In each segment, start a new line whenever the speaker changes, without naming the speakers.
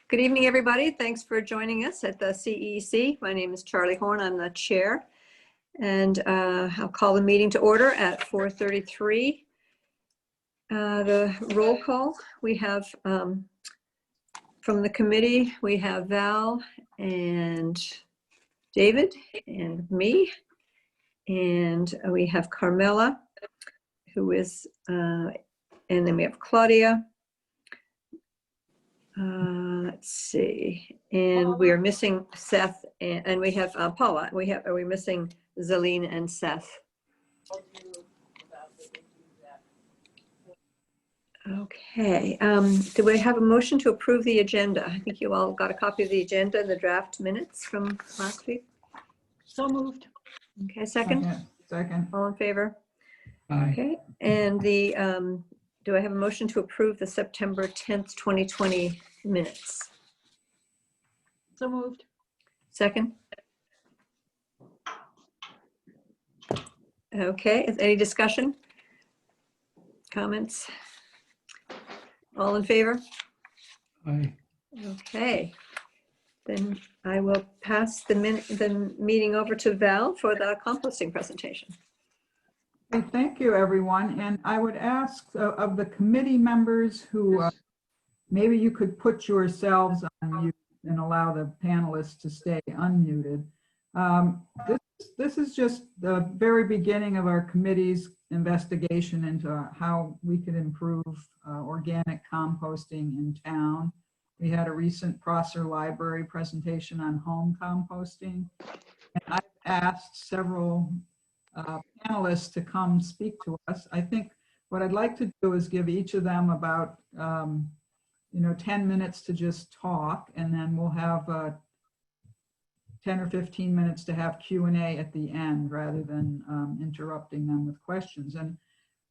Good evening, everybody. Thanks for joining us at the CEC. My name is Charlie Horn. I'm the chair. And I'll call the meeting to order at 4:33. The roll call, we have from the committee, we have Val and David and me. And we have Carmela, who is, and then we have Claudia. Let's see, and we are missing Seth, and we have Paula. Are we missing Zelene and Seth? Okay. Do we have a motion to approve the agenda? I think you all got a copy of the agenda and the draft minutes from last week.
So moved.
Okay, second?
Second.
All in favor?
Aye.
Okay, and the, do I have a motion to approve the September 10th, 2020 minutes?
So moved.
Second? Okay, is any discussion? Comments? All in favor?
Aye.
Okay, then I will pass the meeting over to Val for the composting presentation.
Hey, thank you, everyone. And I would ask of the committee members who maybe you could put yourselves on mute and allow the panelists to stay unmuted. This is just the very beginning of our committee's investigation into how we can improve organic composting in town. We had a recent Prosser Library presentation on home composting. And I've asked several panelists to come speak to us. I think what I'd like to do is give each of them about 10 minutes to just talk, and then we'll have 10 or 15 minutes to have Q&A at the end rather than interrupting them with questions. And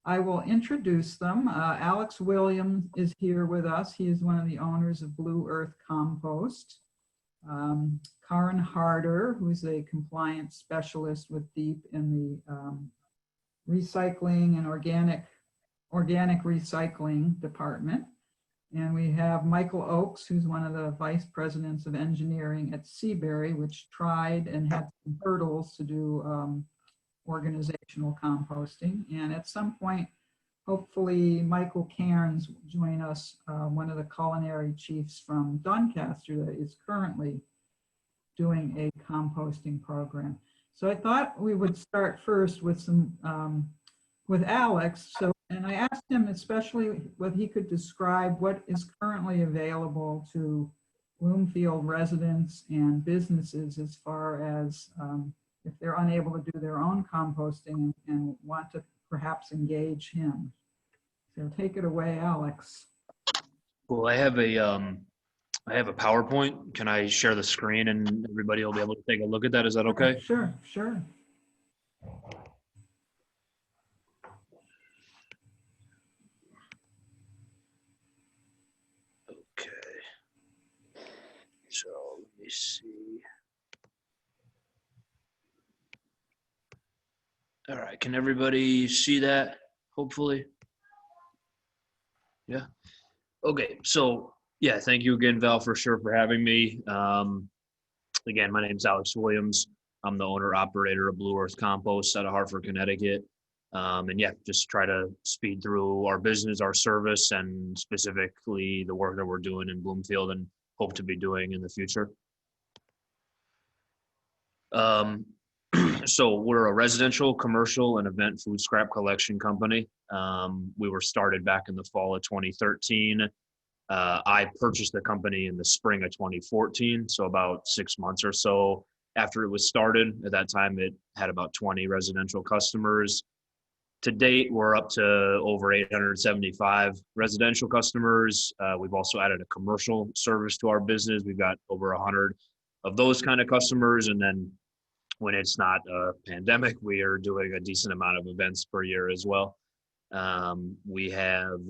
I will introduce them. Alex Williams is here with us. He is one of the owners of Blue Earth Compost. Karen Harder, who's a compliance specialist with DEEP in the recycling and organic recycling department. And we have Michael Oakes, who's one of the vice presidents of engineering at Seabury, which tried and had some hurdles to do organizational composting. And at some point, hopefully Michael Cairns will join us, one of the culinary chiefs from Doncaster that is currently doing a composting program. So I thought we would start first with some, with Alex. And I asked him especially whether he could describe what is currently available to Bloomfield residents and businesses as far as if they're unable to do their own composting and want to perhaps engage him. So take it away, Alex.
Well, I have a PowerPoint. Can I share the screen and everybody will be able to take a look at that? Is that okay?
Sure, sure.
Okay. So let me see. All right. Can everybody see that? Hopefully. Yeah. Okay. So yeah, thank you again, Val, for having me. Again, my name is Alex Williams. I'm the owner operator of Blue Earth Compost out of Hartford, Connecticut. And yeah, just try to speed through our business, our service, and specifically the work that we're doing in Bloomfield and hope to be doing in the future. So we're a residential, commercial, and event food scrap collection company. We were started back in the fall of 2013. I purchased the company in the spring of 2014, so about 6 months or so after it was started. At that time, it had about 20 residential customers. To date, we're up to over 875 residential customers. We've also added a commercial service to our business. We've got over 100 of those kind of customers. And then when it's not a pandemic, we are doing a decent amount of events per year as well. We have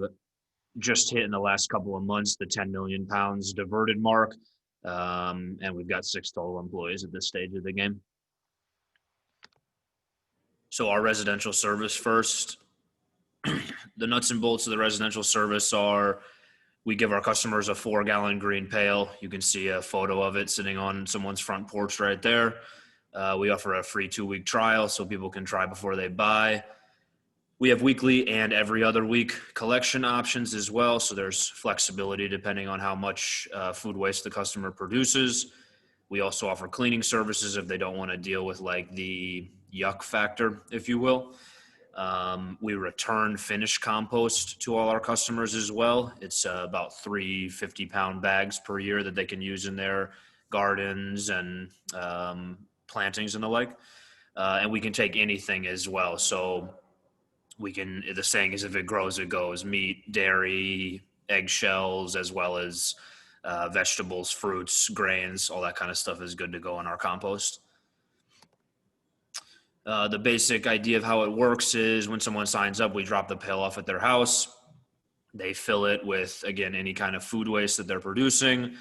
just hit in the last couple of months the 10 million pounds diverted mark, and we've got 6 total employees at this stage of the game. So our residential service first. The nuts and bolts of the residential service are We give our customers a 4-gallon green pail. You can see a photo of it sitting on someone's front porch right there. We offer a free 2-week trial so people can try before they buy. We have weekly and every other week collection options as well. So there's flexibility depending on how much food waste the customer produces. We also offer cleaning services if they don't want to deal with like the yuck factor, if you will. We return finished compost to all our customers as well. It's about 3 50-pound bags per year that they can use in their gardens and plantings and the like. And we can take anything as well. So we can, the saying is, if it grows, it goes. Meat, dairy, eggshells, as well as vegetables, fruits, grains, all that kind of stuff is good to go in our compost. The basic idea of how it works is when someone signs up, we drop the pail off at their house. They fill it with, again, any kind of food waste that they're producing.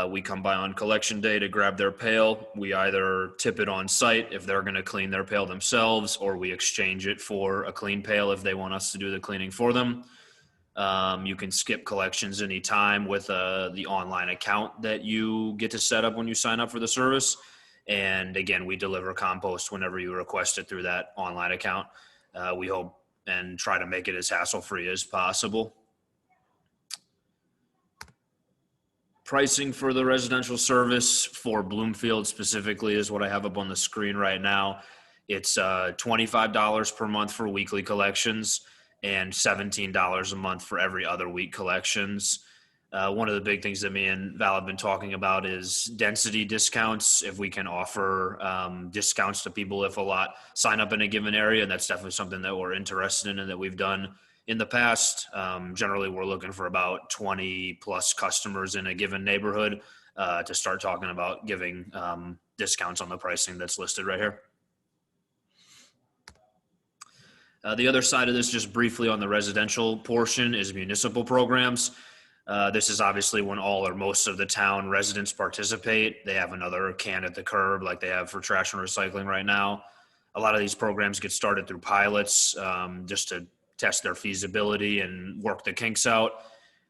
We come by on collection day to grab their pail. We either tip it on site if they're going to clean their pail themselves, or we exchange it for a clean pail if they want us to do the cleaning for them. You can skip collections anytime with the online account that you get to set up when you sign up for the service. And again, we deliver compost whenever you request it through that online account. We hope and try to make it as hassle-free as possible. Pricing for the residential service for Bloomfield specifically is what I have up on the screen right now. It's $25 per month for weekly collections and $17 a month for every other week collections. One of the big things that me and Val have been talking about is density discounts. If we can offer discounts to people if a lot sign up in a given area, and that's definitely something that we're interested in and that we've done in the past. Generally, we're looking for about 20 plus customers in a given neighborhood to start talking about giving discounts on the pricing that's listed right here. The other side of this, just briefly on the residential portion, is municipal programs. This is obviously when all or most of the town residents participate. They have another can at the curb like they have for trash and recycling right now. A lot of these programs get started through pilots just to test their feasibility and work the kinks out.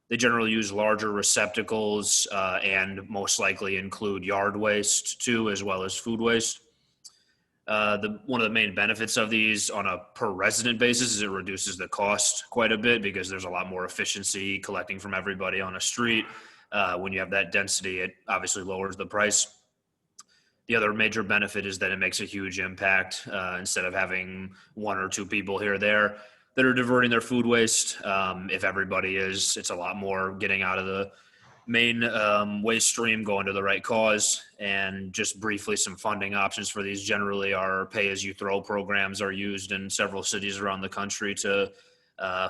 They generally use larger receptacles and most likely include yard waste too, as well as food waste. One of the main benefits of these on a per resident basis is it reduces the cost quite a bit because there's a lot more efficiency collecting from everybody on a street. When you have that density, it obviously lowers the price. The other major benefit is that it makes a huge impact. Instead of having 1 or 2 people here or there that are diverting their food waste, if everybody is, it's a lot more getting out of the main waste stream, going to the right cause. And just briefly, some funding options for these generally are pay-as-you-throw programs are used in several cities around the country to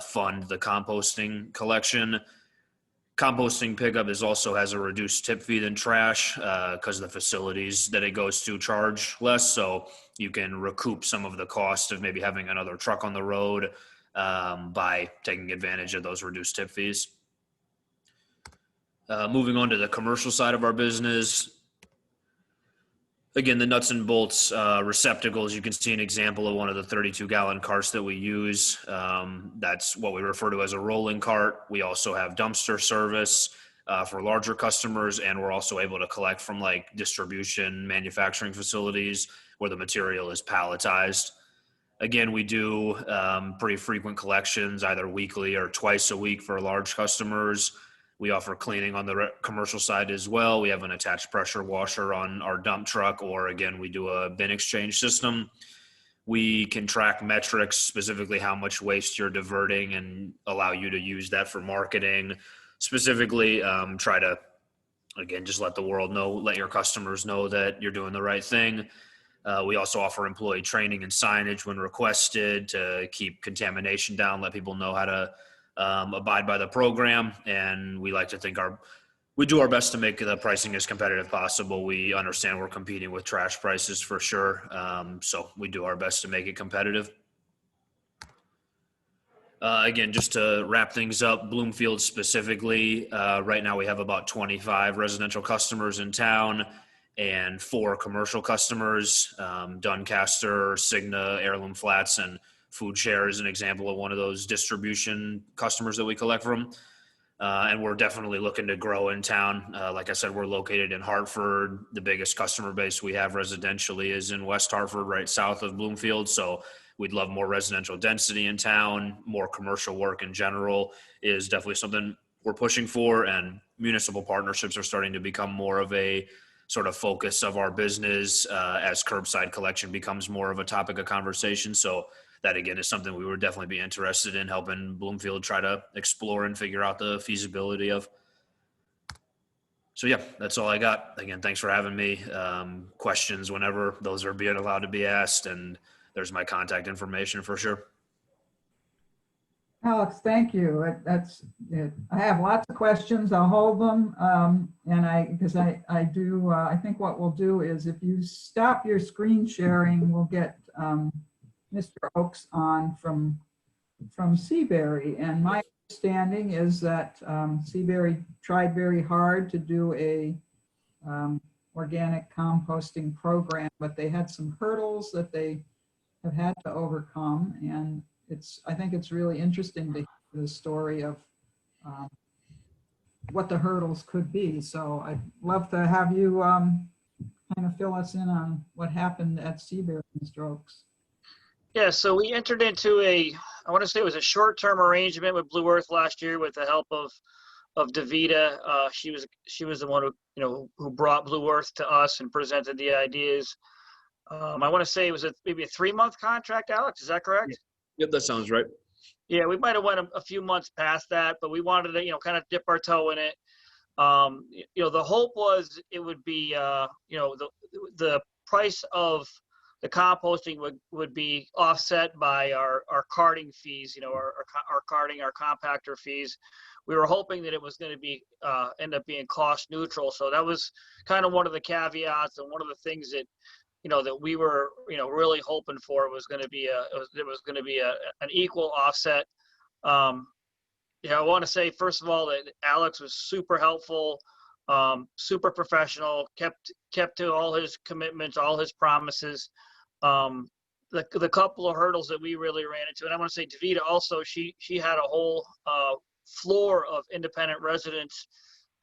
fund the composting collection. Composting pickup also has a reduced tip fee than trash because the facilities that it goes to charge less. So you can recoup some of the cost of maybe having another truck on the road by taking advantage of those reduced tip fees. Moving on to the commercial side of our business. Again, the nuts and bolts receptacles, you can see an example of one of the 32-gallon carts that we use. That's what we refer to as a rolling cart. We also have dumpster service for larger customers, and we're also able to collect from like distribution manufacturing facilities where the material is palletized. Again, we do pretty frequent collections, either weekly or twice a week for large customers. We offer cleaning on the commercial side as well. We have an attached pressure washer on our dump truck, or again, we do a bin exchange system. We can track metrics, specifically how much waste you're diverting, and allow you to use that for marketing. Specifically, try to, again, just let the world know, let your customers know that you're doing the right thing. We also offer employee training and signage when requested to keep contamination down, let people know how to abide by the program. And we like to think we do our best to make the pricing as competitive possible. We understand we're competing with trash prices for sure. So we do our best to make it competitive. Again, just to wrap things up, Bloomfield specifically, right now we have about 25 residential customers in town and 4 commercial customers, Doncaster, Cigna, Heirloom Flats, and Food Share is an example of one of those distribution customers that we collect from. And we're definitely looking to grow in town. Like I said, we're located in Hartford. The biggest customer base we have residentially is in West Hartford, right south of Bloomfield. So we'd love more residential density in town. More commercial work in general is definitely something we're pushing for. And municipal partnerships are starting to become more of a sort of focus of our business as curbside collection becomes more of a topic of conversation. So that again is something we would definitely be interested in helping Bloomfield try to explore and figure out the feasibility of. So yeah, that's all I got. Again, thanks for having me. Questions whenever those are being allowed to be asked, and there's my contact information for sure.
Alex, thank you. That's it. I have lots of questions. I'll hold them. Because I think what we'll do is if you stop your screen sharing, we'll get Mr. Oakes on from Seabury. And my understanding is that Seabury tried very hard to do a organic composting program, but they had some hurdles that they have had to overcome. And I think it's really interesting to hear the story of what the hurdles could be. So I'd love to have you kind of fill us in on what happened at Seabury, Mr. Oakes.
Yeah, so we entered into I want to say it was a short-term arrangement with Blue Earth last year with the help of Davita. She was the one who brought Blue Earth to us and presented the ideas. I want to say it was maybe a 3-month contract, Alex. Is that correct?
Yep, that sounds right.
Yeah, we might have went a few months past that, but we wanted to kind of dip our toe in it. The hope was it would be the price of the composting would be offset by our carting fees, our carting, our compactor fees. We were hoping that it was going to be end up being cost neutral. So that was kind of one of the caveats and one of the things that that we were really hoping for was going to be an equal offset. I want to say first of all that Alex was super helpful, super professional, kept to all his commitments, all his promises. The couple of hurdles that we really ran into, and I want to say Davita also, she had a whole floor of independent residents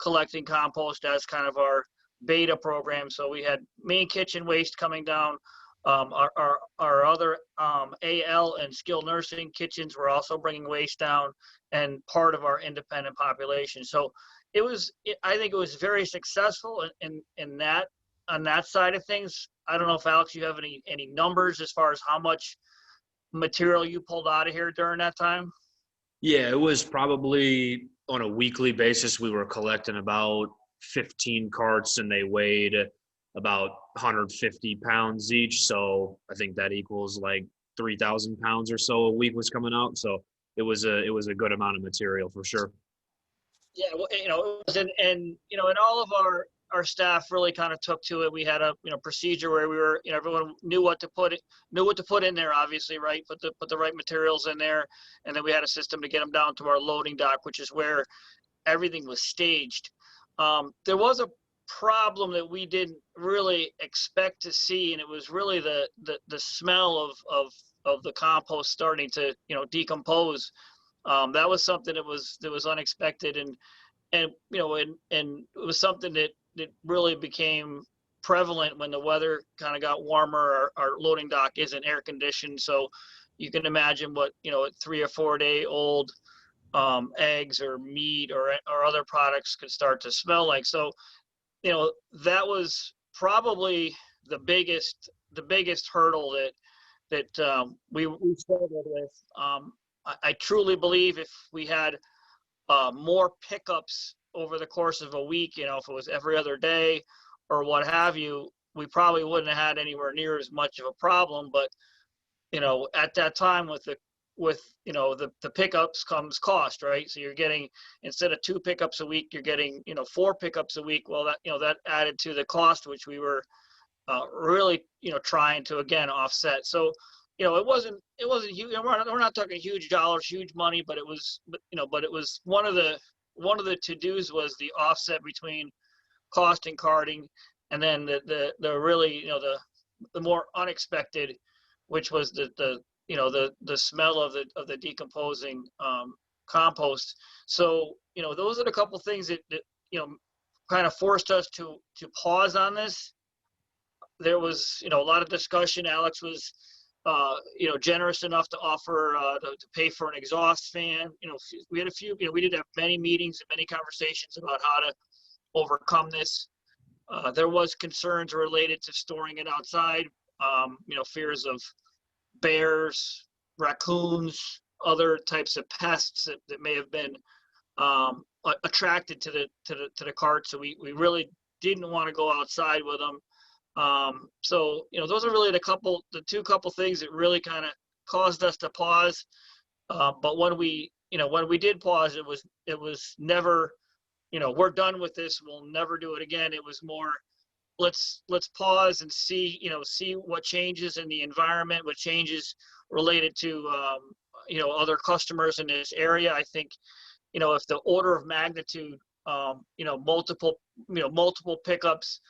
collecting compost as kind of our beta program. So we had main kitchen waste coming down. Our other AL and skilled nursing kitchens were also bringing waste down, and part of our independent population. So I think it was very successful in that, on that side of things. I don't know if Alex, you have any numbers as far as how much material you pulled out of here during that time?
Yeah, it was probably on a weekly basis. We were collecting about 15 carts and they weighed about 150 pounds each. So I think that equals like 3,000 pounds or so a week was coming out. So it was a good amount of material for sure.
Yeah, well, it was, and all of our staff really kind of took to it. We had a procedure where we were, everyone knew what to put in there, obviously, right? Put the right materials in there, and then we had a system to get them down to our loading dock, which is where everything was staged. There was a problem that we didn't really expect to see, and it was really the smell of the compost starting to decompose. That was something that was unexpected, and it was something that really became prevalent when the weather kind of got warmer. Our loading dock isn't air conditioned, so you can imagine what a 3 or 4 day old eggs or meat or other products could start to smell like. So that was probably the biggest hurdle that we struggled with. I truly believe if we had more pickups over the course of a week, if it was every other day or what have you, we probably wouldn't have had anywhere near as much of a problem. But at that time with the pickups comes cost, right? So you're getting, instead of 2 pickups a week, you're getting 4 pickups a week. Well, that added to the cost, which we were really trying to again offset. So it wasn't huge. We're not talking huge dollars, huge money, but it was one of the to-dos was the offset between cost and carting, and then the really the more unexpected, which was the smell of the decomposing compost. So, you know, those are the couple things that you know, kind of forced us to pause on this. There was, you know, a lot of discussion. Alex was, you know, generous enough to offer to pay for an exhaust fan. You know, we had a few, you know, we did have many meetings and many conversations about how to overcome this. There was concerns related to storing it outside, you know, fears of bears, raccoons, other types of pests that may have been attracted to the cart. So we really didn't want to go outside with them. So, you know, those are really the two things that really kind of caused us to pause. But when we did pause, it was never, you know, we're done with this, we'll never do it again. It was more, let's pause and see what changes in the environment, what changes related to, you know, other customers in this area. I think, you know, if the order of magnitude, you know, multiple pickups,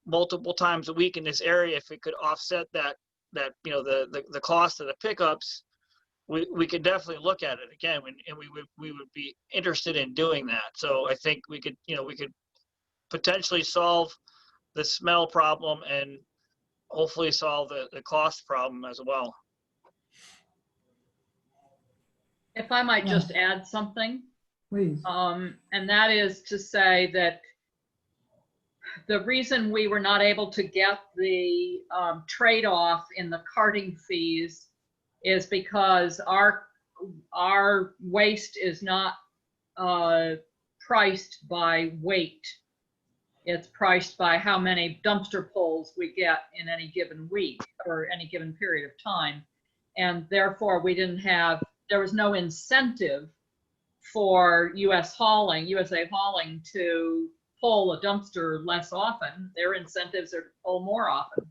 multiple times a week in this area, if we could offset that, you know, the cost of the pickups, we could definitely look at it again, and we would be interested in doing that. So I think we could potentially solve the smell problem and hopefully solve the cost problem as well.
If I might just add something,
Please.
and that is to say that the reason we were not able to get the trade-off in the carting fees is because our waste is not priced by weight. It's priced by how many dumpster pulls we get in any given week or any given period of time. And therefore there was no incentive for USA Hauling to pull a dumpster less often. Their incentives are to pull more often.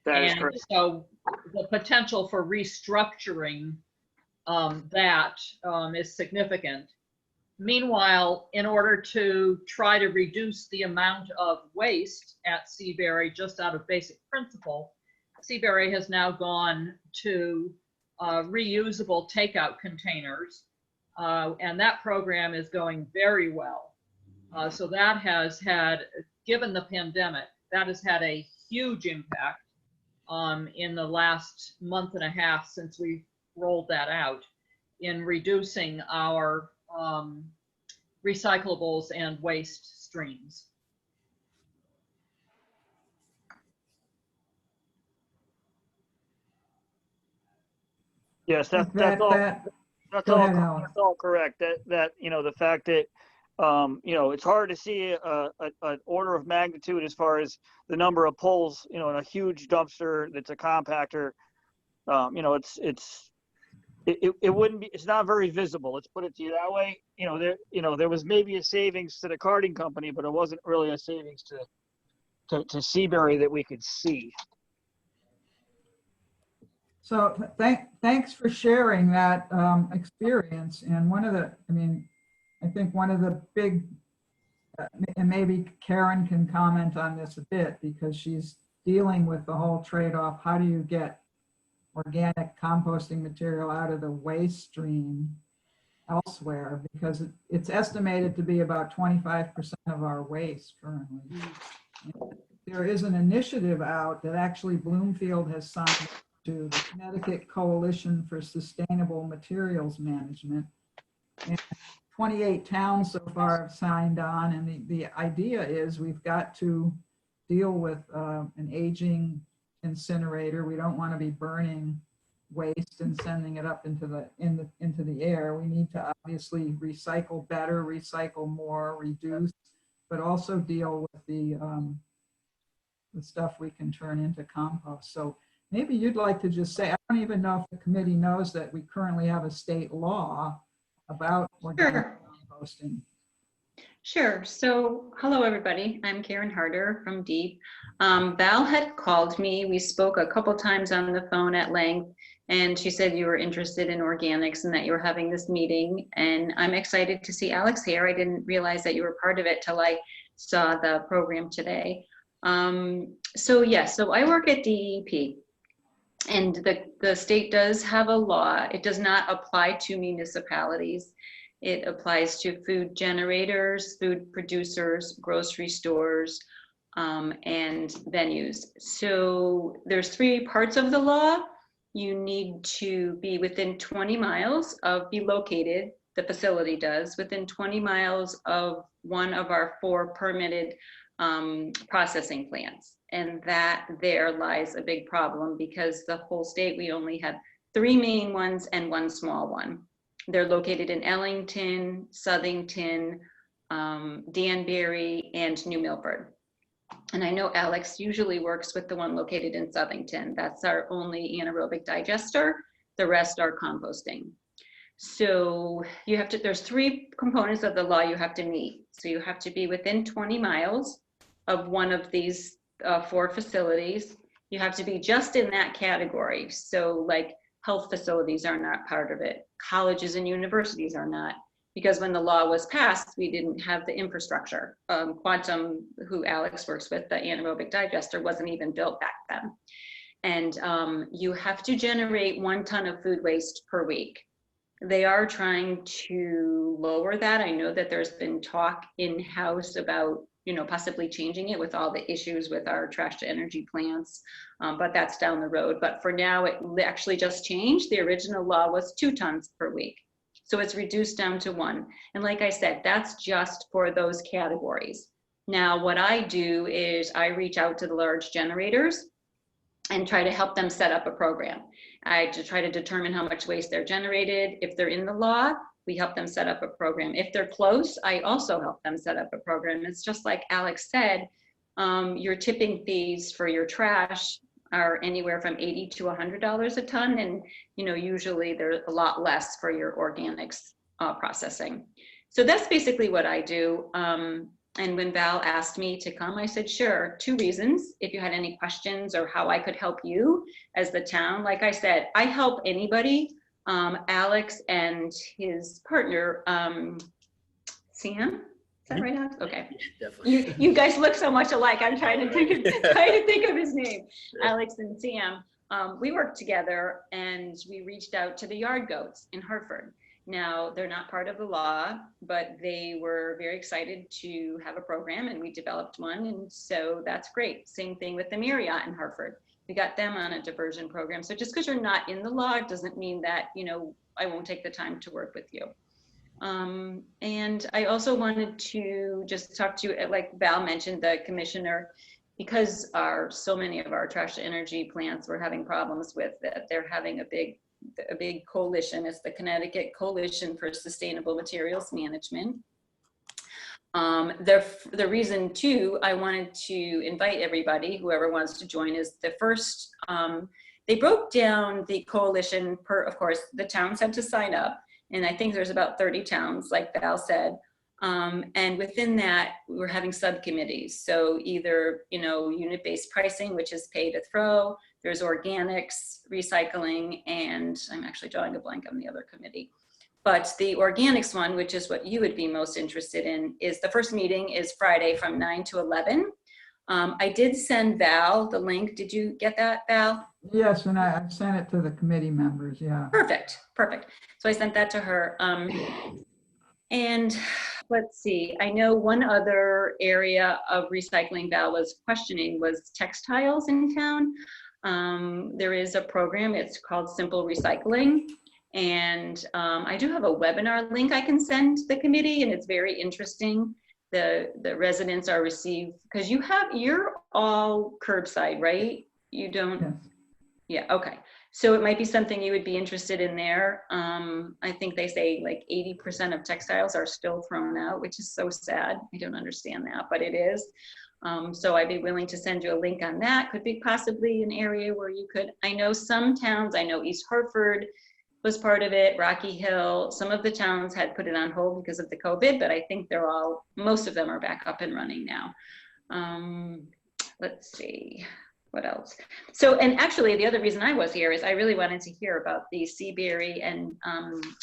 That is correct.
So the potential for restructuring that is significant. Meanwhile, in order to try to reduce the amount of waste at Seabury, just out of basic principle, Seabury has now gone to reusable takeout containers, and that program is going very well. So that has had, given the pandemic, that has had a huge impact in the last month and a half since we rolled that out in reducing our recyclables and waste streams.
Yes, that's
Go ahead, Alex.
all correct. That you know, the fact that you know, it's hard to see an order of magnitude as far as the number of pulls, you know, in a huge dumpster that's a compactor. You know, it wouldn't be, it's not very visible. Let's put it to you that way. You know, there was maybe a savings to the carting company, but it wasn't really a savings to Seabury that we could see.
So thanks for sharing that experience. And I think one of the big, and maybe Karen can comment on this a bit because she's dealing with the whole trade-off. How do you get organic composting material out of the waste stream elsewhere? Because it's estimated to be about 25% of our waste currently. And there is an initiative out that actually Bloomfield has signed to the Connecticut Coalition for Sustainable Materials Management. And 28 towns so far have signed on, and the idea is we've got to deal with an aging incinerator. We don't want to be burning waste and sending it up into the air. We need to obviously recycle better, recycle more, reduce, but also deal with the stuff we can turn into compost. So maybe you'd like to just say, I don't even know if the committee knows that we currently have a state law about organic composting.
Sure. So hello, everybody. I'm Karen Harder from DEEP. Val had called me. We spoke a couple times on the phone at length, and she said you were interested in organics and that you were having this meeting. And I'm excited to see Alex here. I didn't realize that you were part of it till I saw the program today. So I work at DEP. And the state does have a law. It does not apply to municipalities. It applies to food generators, food producers, grocery stores, and venues. So there's 3 parts of the law. You need to be within 20 miles be located, the facility does, within 20 miles of one of our 4 permitted processing plants. And that there lies a big problem, because the whole state, we only have 3 main ones and 1 small one. They're located in Ellington, Southington, Danbury, and New Milford. And I know Alex usually works with the one located in Southington. That's our only anaerobic digester. The rest are composting. So you have to, there's 3 components of the law you have to meet. So you have to be within 20 miles of one of these 4 facilities. You have to be just in that category. So like health facilities are not part of it. Colleges and universities are not, because when the law was passed, we didn't have the infrastructure. Quantum, who Alex works with, the anaerobic digester, wasn't even built back then. And you have to generate 1 ton of food waste per week. They are trying to lower that. I know that there's been talk in-house about, you know, possibly changing it with all the issues with our trash to energy plants, but that's down the road. But for now, it actually just changed. The original law was 2 tons per week. So it's reduced down to 1. And like I said, that's just for those categories. Now, what I do is I reach out to the large generators and try to help them set up a program. I try to determine how much waste they're generated. If they're in the law, we help them set up a program. If they're close, I also help them set up a program. It's just like Alex said, your tipping fees for your trash are anywhere from $80 to $100 a ton. And, you know, usually they're a lot less for your organics processing. So that's basically what I do. And when Val asked me to come, I said, sure, 2 reasons. If you had any questions or how I could help you as the town, like I said, I help anybody. Alex and his partner, Sam, is that right, Alex? Okay.
Definitely.
You guys look so much alike. I'm trying to think of his name. Alex and Sam, we worked together and we reached out to the yard goats in Hartford. Now, they're not part of the law, but they were very excited to have a program, and we developed one, and so that's great. Same thing with the Marriott in Hartford. We got them on a diversion program. So just because you're not in the law doesn't mean that, you know, I won't take the time to work with you. And I also wanted to just talk to you, like Val mentioned, the commissioner, because so many of our trash to energy plants were having problems with that. They're having a big coalition. It's the Connecticut Coalition for Sustainable Materials Management. The reason too, I wanted to invite everybody, whoever wants to join, is the first, they broke down the coalition of course, the towns had to sign up. And I think there's about 30 towns, like Val said. And within that, we're having subcommittees. So either, you know, unit-based pricing, which is pay to throw, there's organics, recycling, and I'm actually drawing a blank on the other committee. But the organics one, which is what you would be most interested in, is the first meeting is Friday from 9 to 11. I did send Val the link. Did you get that, Val?
Yes, and I sent it to the committee members, yeah.
Perfect. So I sent that to her. And let's see, I know one other area of recycling Val was questioning was textiles in town. There is a program, it's called Simple Recycling. And I do have a webinar link I can send the committee, and it's very interesting. The residents are received, because you're all curbside, right? You don't?
Yes.
Yeah, okay. So it might be something you would be interested in there. I think they say like 80% of textiles are still thrown out, which is so sad. I don't understand that, but it is. So I'd be willing to send you a link on that. Could be possibly an area where you could, I know some towns, I know East Hartford was part of it, Rocky Hill. Some of the towns had put it on hold because of the COVID, but I think most of them are back up and running now. Let's see. What else? So, and actually the other reason I was here is I really wanted to hear about the Seabury and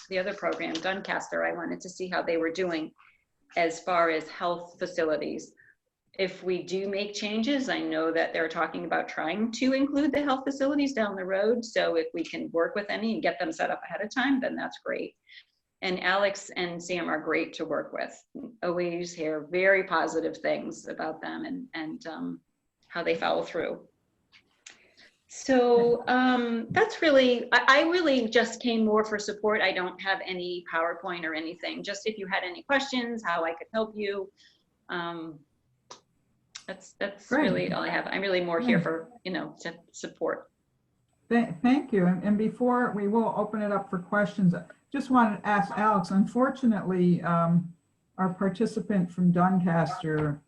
the other program, Doncaster. I wanted to see how they were doing as far as health facilities. if we do make changes, I know that they're talking about trying to include the health facilities down the road. So if we can work with any and get them set up ahead of time, then that's great. And Alex and Sam are great to work with. Always hear very positive things about them and how they follow through. So that's really, I really just came more for support. I don't have any PowerPoint or anything. Just if you had any questions, how I could help you. That's
Great.
really all I have. I'm really more here for, to support.
Thank you. And before we will open it up for questions, just wanted to ask Alex, unfortunately, our participant from Doncaster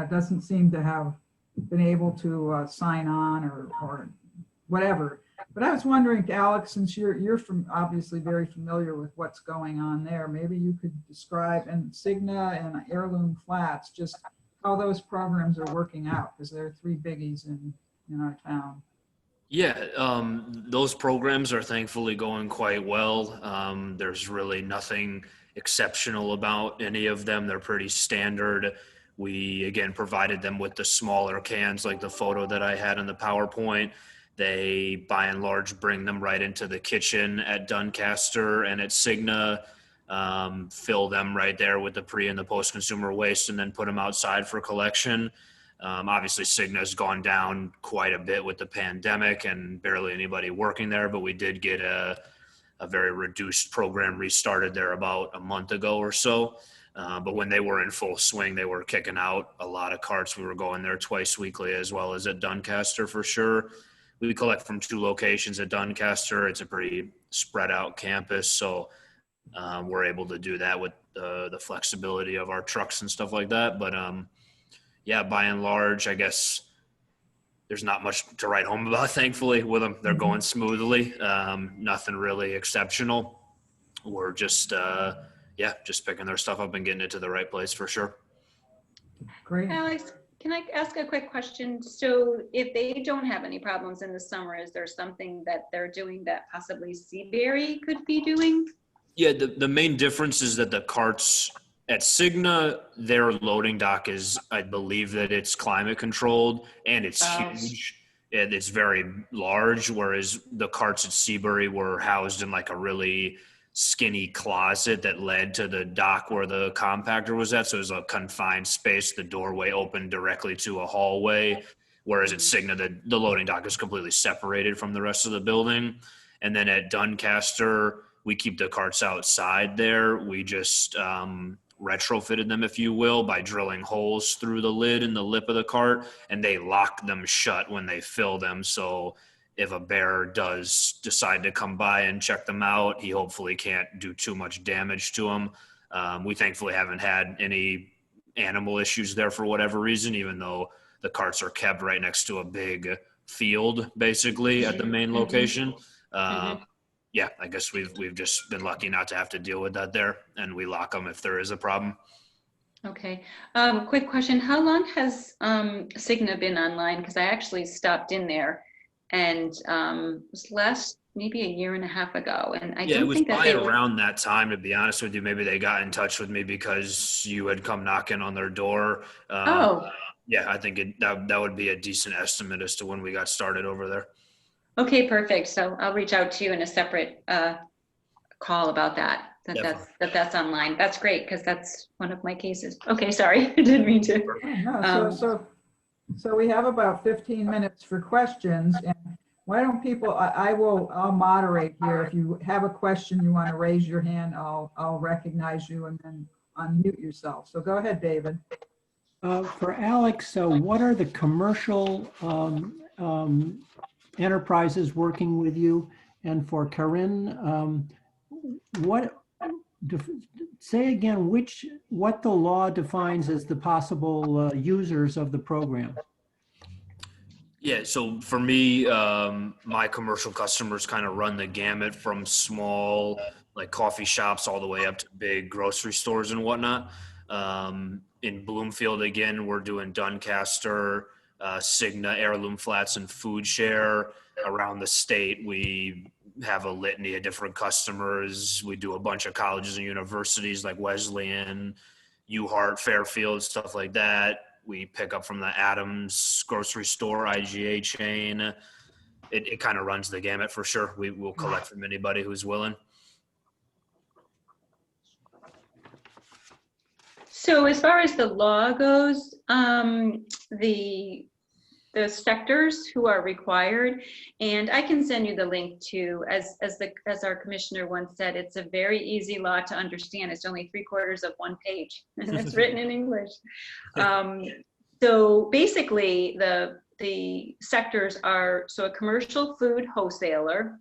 doesn't seem to have been able to sign on or whatever. But I was wondering, Alex, since you're obviously very familiar with what's going on there, maybe you could describe, and Cigna and Heirloom Flats, just how those programs are working out, because there are 3 biggies in our town.
Yeah, those programs are thankfully going quite well. There's really nothing exceptional about any of them. They're pretty standard. We, again, provided them with the smaller cans, like the photo that I had in the PowerPoint. They, by and large, bring them right into the kitchen at Doncaster and at Cigna, fill them right there with the pre and the post-consumer waste, and then put them outside for collection. Obviously, Cigna has gone down quite a bit with the pandemic and barely anybody working there, but we did get a very reduced program restarted there about a month ago or so. But when they were in full swing, they were kicking out a lot of carts. We were going there twice weekly, as well as at Doncaster for sure. We collect from 2 locations at Doncaster. It's a pretty spread out campus, so we're able to do that with the flexibility of our trucks and stuff like that. But yeah, by and large, I guess there's not much to write home about, thankfully, with them. They're going smoothly. Nothing really exceptional. We're just picking their stuff up and getting it to the right place for sure.
Great.
Alex, can I ask a quick question? So if they don't have any problems in the summer, is there something that they're doing that possibly Seabury could be doing?
Yeah, the main difference is that the carts at Cigna, their loading dock is, I believe that it's climate controlled and it's huge. And it's very large, whereas the carts at Seabury were housed in like a really skinny closet that led to the dock where the compactor was at. So it was a confined space. The doorway opened directly to a hallway, whereas at Cigna, the loading dock is completely separated from the rest of the building. And then at Doncaster, we keep the carts outside there. We just retrofitted them, if you will, by drilling holes through the lid and the lip of the cart, and they lock them shut when they fill them. So if a bear does decide to come by and check them out, he hopefully can't do too much damage to them. We thankfully haven't had any animal issues there for whatever reason, even though the carts are kept right next to a big field, basically, at the main location. Yeah, I guess we've just been lucky not to have to deal with that there, and we lock them if there is a problem.
Okay. Quick question. How long has Cigna been online? Because I actually stopped in there and it was maybe a year and a half ago. And I don't think that
probably around that time, to be honest with you. Maybe they got in touch with me because you had come knocking on their door. Yeah, I think that would be a decent estimate as to when we got started over there.
Okay, perfect. So I'll reach out to you in a separate call about that's online. That's great, because that's one of my cases. Okay, sorry, I didn't mean to.
No, so we have about 15 minutes for questions, and why don't people, I'll moderate here. If you have a question, you want to raise your hand, I'll recognize you and then unmute yourself. So go ahead, David.
For Alex, what are the commercial enterprises working with you? And for Corinne, say again what the law defines as the possible users of the program?
Yeah, so for me, my commercial customers kind of run the gamut from small, like coffee shops, all the way up to big grocery stores and whatnot. In Bloomfield, again, we're doing Doncaster, Cigna, Heirloom Flats, and Food Share. Around the state, we have a litany of different customers. We do a bunch of colleges and universities like Wesleyan, UHart, Fairfield, stuff like that. we pick up from the Adams grocery store, IGA chain. It kind of runs the gamut for sure. We will collect from anybody who's willing.
So as far as the law goes, the sectors who are required, and I can send you the link to, as our commissioner once said, it's a very easy law to understand. It's only 3/4 of one page, and it's written in English. So basically, the sectors are, so a commercial food wholesaler,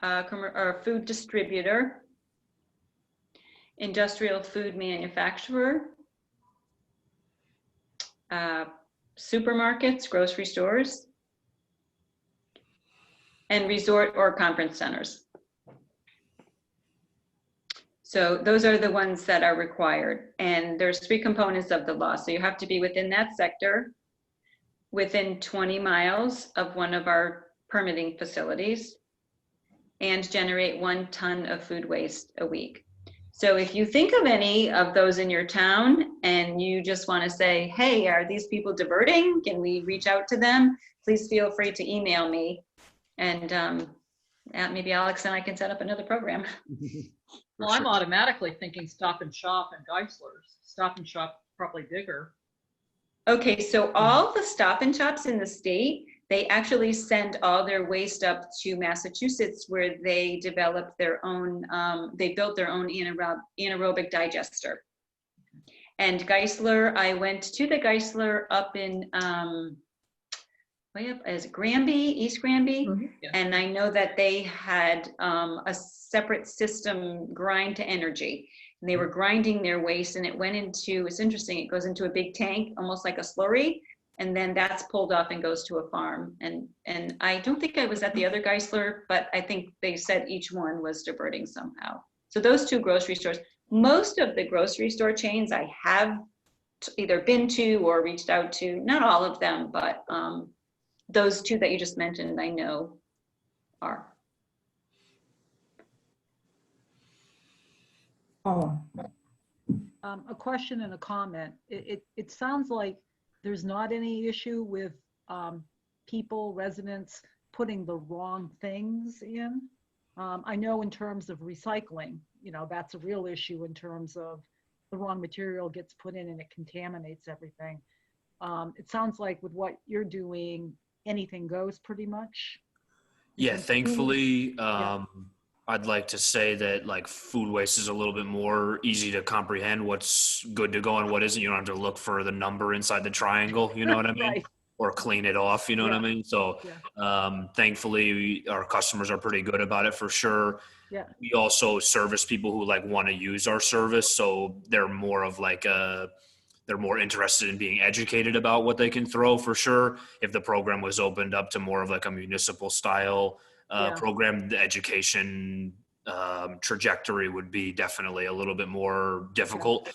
or a food distributor, industrial food manufacturer, supermarkets, grocery stores, and resort or conference centers. So those are the ones that are required. And there's 3 components of the law. So you have to be within that sector, within 20 miles of one of our permitting facilities, and generate 1 ton of food waste a week. So if you think of any of those in your town and you just want to say, hey, are these people diverting? Can we reach out to them? Please feel free to email me. And maybe Alex and I can set up another program.
Well, I'm automatically thinking Stop and Shop and Geisler's. Stop and Shop probably bigger.
Okay, so all the Stop and Shops in the state, they actually send all their waste up to Massachusetts, where they developed their own, they built their own anaerobic digester. And Geisler, I went to the Geisler up in, way up as Granby, East Granby.
Mhm.
Yeah.
And I know that they had a separate system, grind to energy. And they were grinding their waste, and it went into, it's interesting, it goes into a big tank, almost like a slurry. And then that's pulled off and goes to a farm. And I don't think I was at the other Geisler, but I think they said each one was diverting somehow. So those 2 grocery stores. Most of the grocery store chains I have either been to or reached out to, not all of them, but those 2 that you just mentioned, I know are.
Oh,
A question and a comment. It sounds like there's not any issue with people, residents, putting the wrong things in. I know in terms of recycling, that's a real issue in terms of the wrong material gets put in and it contaminates everything. It sounds like with what you're doing, anything goes pretty much.
Yeah, thankfully,
Yeah.
I'd like to say that like food waste is a little bit more easy to comprehend what's good to go and what isn't. You don't have to look for the number inside the triangle, you know what I mean?
Right.
Or clean it off, you know what I
Yeah.
mean? So thankfully our customers are pretty good about it for sure.
Yeah.
We also service people who like want to use our service. So they're more of like they're more interested in being educated about what they can throw for sure. If the program was opened up to more of like a municipal style
Yeah.
program, the education trajectory would be definitely a little bit more difficult.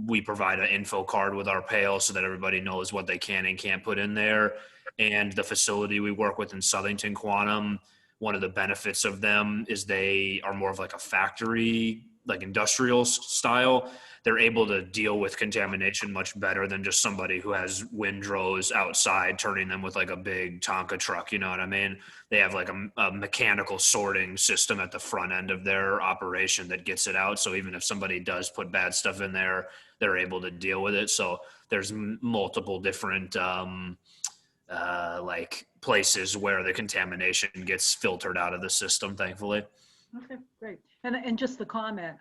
We provide an info card with our pail so that everybody knows what they can and can't put in there. And the facility we work with in Southington Quantum, one of the benefits of them is they are more of like a factory, like industrial style. They're able to deal with contamination much better than just somebody who has windrows outside turning them with like a big Tonka truck. You know what I mean? They have like a mechanical sorting system at the front end of their operation that gets it out. So even if somebody does put bad stuff in there, they're able to deal with it. So there's multiple different like places where the contamination gets filtered out of the system, thankfully.
Okay, great. And just the comment,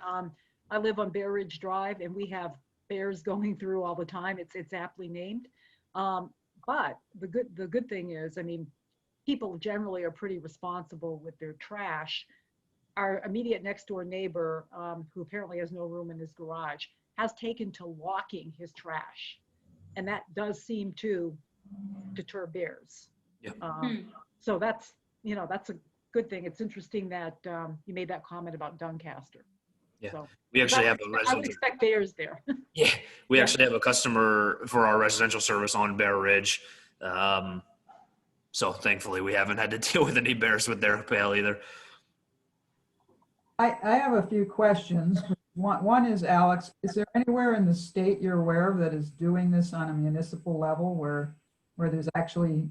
I live on Bear Ridge Drive and we have bears going through all the time. It's aptly named. But the good thing is, I mean, people generally are pretty responsible with their trash. Our immediate next door neighbor, who apparently has no room in his garage, has taken to locking his trash. And that does seem to deter bears.
Yeah.
So that's a good thing. It's interesting that you made that comment about Doncaster.
Yeah.
So,
We actually have a
I would
resident.
expect bears there.
Yeah, we
Yeah.
actually have a customer for our residential service on Bear Ridge. So thankfully we haven't had to deal with any bears with their pail either.
I have a few questions. One is, Alex, is there anywhere in the state you're aware of that is doing this on a municipal level where there's actually,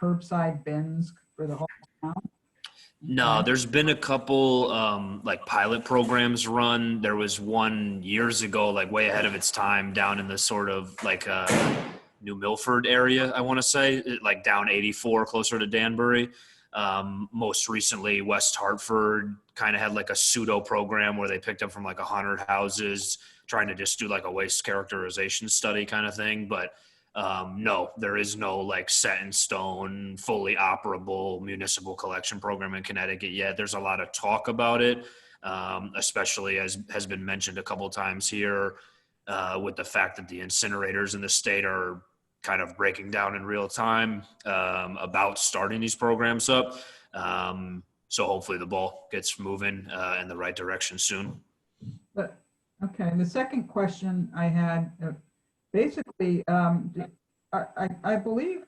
curbside bins for the whole town?
No, there's been a couple like pilot programs run. There was one years ago, like way ahead of its time, down in the sort of like New Milford area, I want to say, like down 84, closer to Danbury. Most recently, West Hartford kind of had like a pseudo program where they picked up from like 100 houses, trying to just do like a waste characterization study kind of thing. But no, there is no like set in stone, fully operable municipal collection program in Connecticut yet. There's a lot of talk about it, especially as has been mentioned a couple times here, with the fact that the incinerators in the state are kind of breaking down in real time about starting these programs up. So hopefully the ball gets moving in the right direction soon.
But, okay, the second question I had, basically, I believe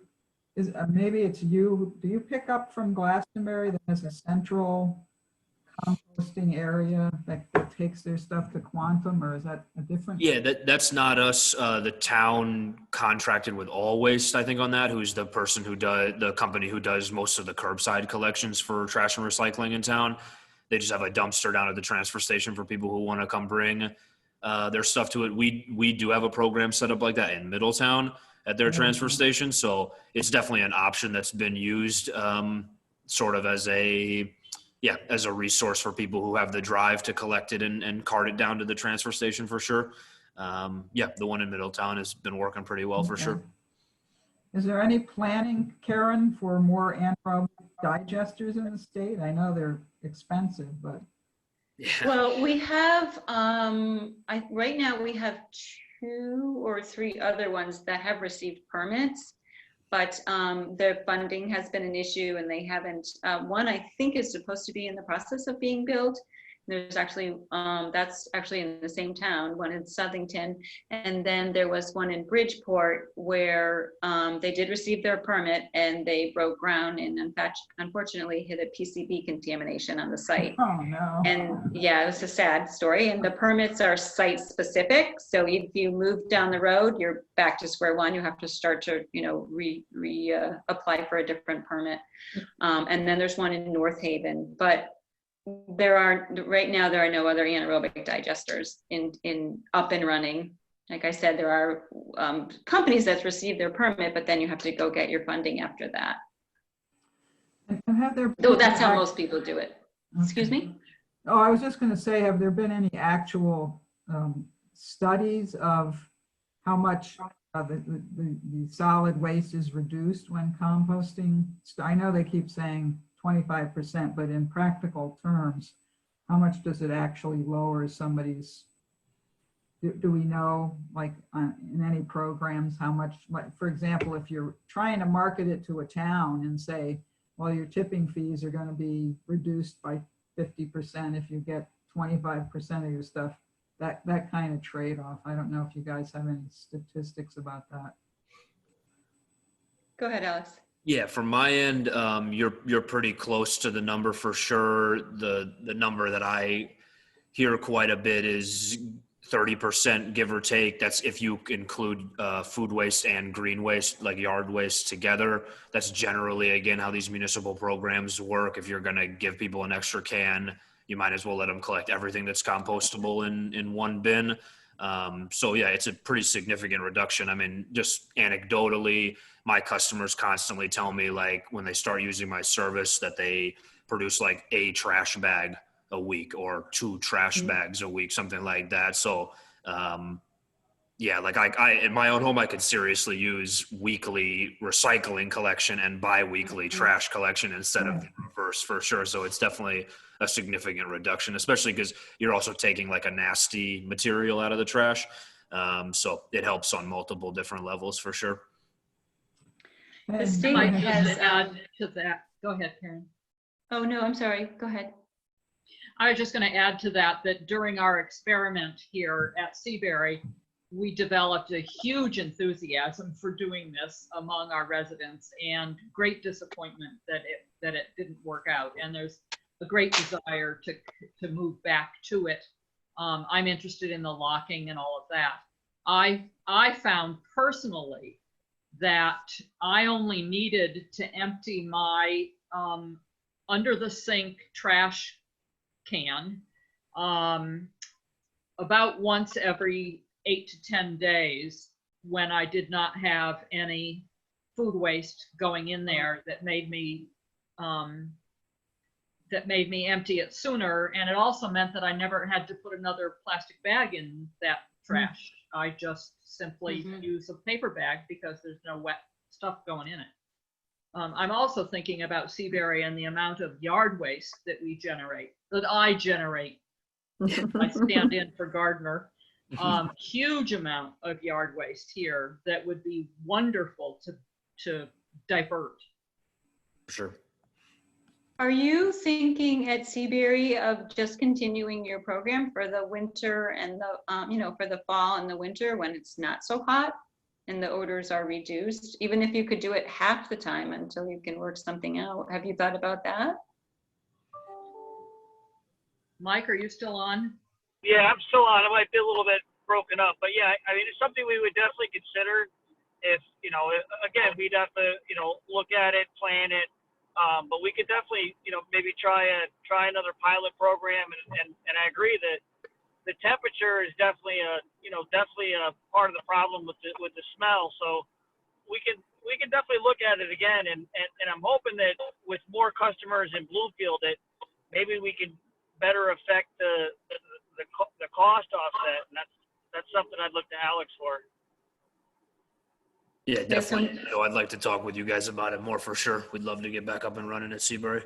is maybe it's you. Do you pick up from Glastonbury that has a central composting area that takes their stuff to Quantum, or is that a different?
Yeah, that's not us. The town contracted with All Waste, I think, on that, who's the person who does, the company who does most of the curbside collections for trash and recycling in town. They just have a dumpster down at the transfer station for people who want to come bring their stuff to it. We do have a program set up like that in Middletown at their transfer station. So it's definitely an option that's been used sort of as a resource for people who have the drive to collect it and cart it down to the transfer station for sure. The one in Middletown has been working pretty well for sure.
Is there any planning, Karen, for more anaerobic digesters in the state? I know they're expensive, but.
Yeah.
Well, we have, right now we have 2 or 3 other ones that have received permits, but their funding has been an issue and they haven't. One I think is supposed to be in the process of being built. There's actually, that's actually in the same town, one in Southington. And then there was one in Bridgeport where they did receive their permit and they broke ground and in fact, unfortunately hit a PCB contamination on the site.
Oh, no.
And yeah, it was a sad story. And the permits are site specific. So if you move down the road, you're back to square one. You have to start to, apply for a different permit. And then there's one in North Haven, but right now there are no other anaerobic digesters in up and running. Like I said, there are companies that receive their permit, but then you have to go get your funding after that.
And have there
Though that's how most people do it. Excuse me?
Oh, I was just going to say, have there been any actual studies of how much the solid waste is reduced when composting? I know they keep saying 25%, but in practical terms, how much does it actually lower somebody's, do we know, like in any programs, how much, like, for example, if you're trying to market it to a town and say, well, your tipping fees are going to be reduced by 50% if you get 25% of your stuff, that kind of trade-off. I don't know if you guys have any statistics about that.
Go ahead, Alex.
Yeah, from my end, you're pretty close to the number for sure. The number that I hear quite a bit is 30%, give or take. That's if you include food waste and green waste, like yard waste together. That's generally, again, how these municipal programs work. If you're going to give people an extra can, you might as well let them collect everything that's compostable in one bin. So yeah, it's a pretty significant reduction. I mean, just anecdotally, my customers constantly tell me, like, when they start using my service, that they produce like a trash bag a week or 2 trash bags a week, something like that. So yeah, like I in my own home, I could seriously use weekly recycling collection and bi-weekly trash collection instead of the reverse for sure. So it's definitely a significant reduction, especially because you're also taking like a nasty material out of the trash. So it helps on multiple different levels for sure.
The state
Might
has
just add to that. Go ahead, Karen.
Oh no, I'm sorry. Go ahead.
I was just going to add to that during our experiment here at Seabury, we developed a huge enthusiasm for doing this among our residents and great disappointment that it didn't work out. And there's a great desire to move back to it I'm interested in the locking and all of that. I found personally that I only needed to empty my under the sink trash can about once every 8 to 10 days when I did not have any food waste going in there that made me empty it sooner. And it also meant that I never had to put another plastic bag in that trash. I just simply use a paper bag because there's no wet stuff going in it. I'm also thinking about Seabury and the amount of yard waste that I generate. I stand in for Gardner. Huge amount of yard waste here that would be wonderful to divert.
Sure.
Are you thinking at Seabury of just continuing your program for the winter and the, for the fall and the winter when it's not so hot and the odors are reduced, even if you could do it half the time until you can work something out? Have you thought about that?
Mike, are you still on?
Yeah, I'm still on. It might be a little bit broken up, but yeah, I mean, it's something we would definitely consider if, again, we'd have to, look at it, plan it. But we could definitely, maybe try another pilot program. And I agree that the temperature is definitely a part of the problem with the smell. So we can definitely look at it again. And I'm hoping that with more customers in Bloomfield, that maybe we can better affect the cost offset. And that's something I'd look to Alex for.
Yeah, definitely. I'd like to talk with you guys about it more for sure. We'd love to get back up and running at Seabury.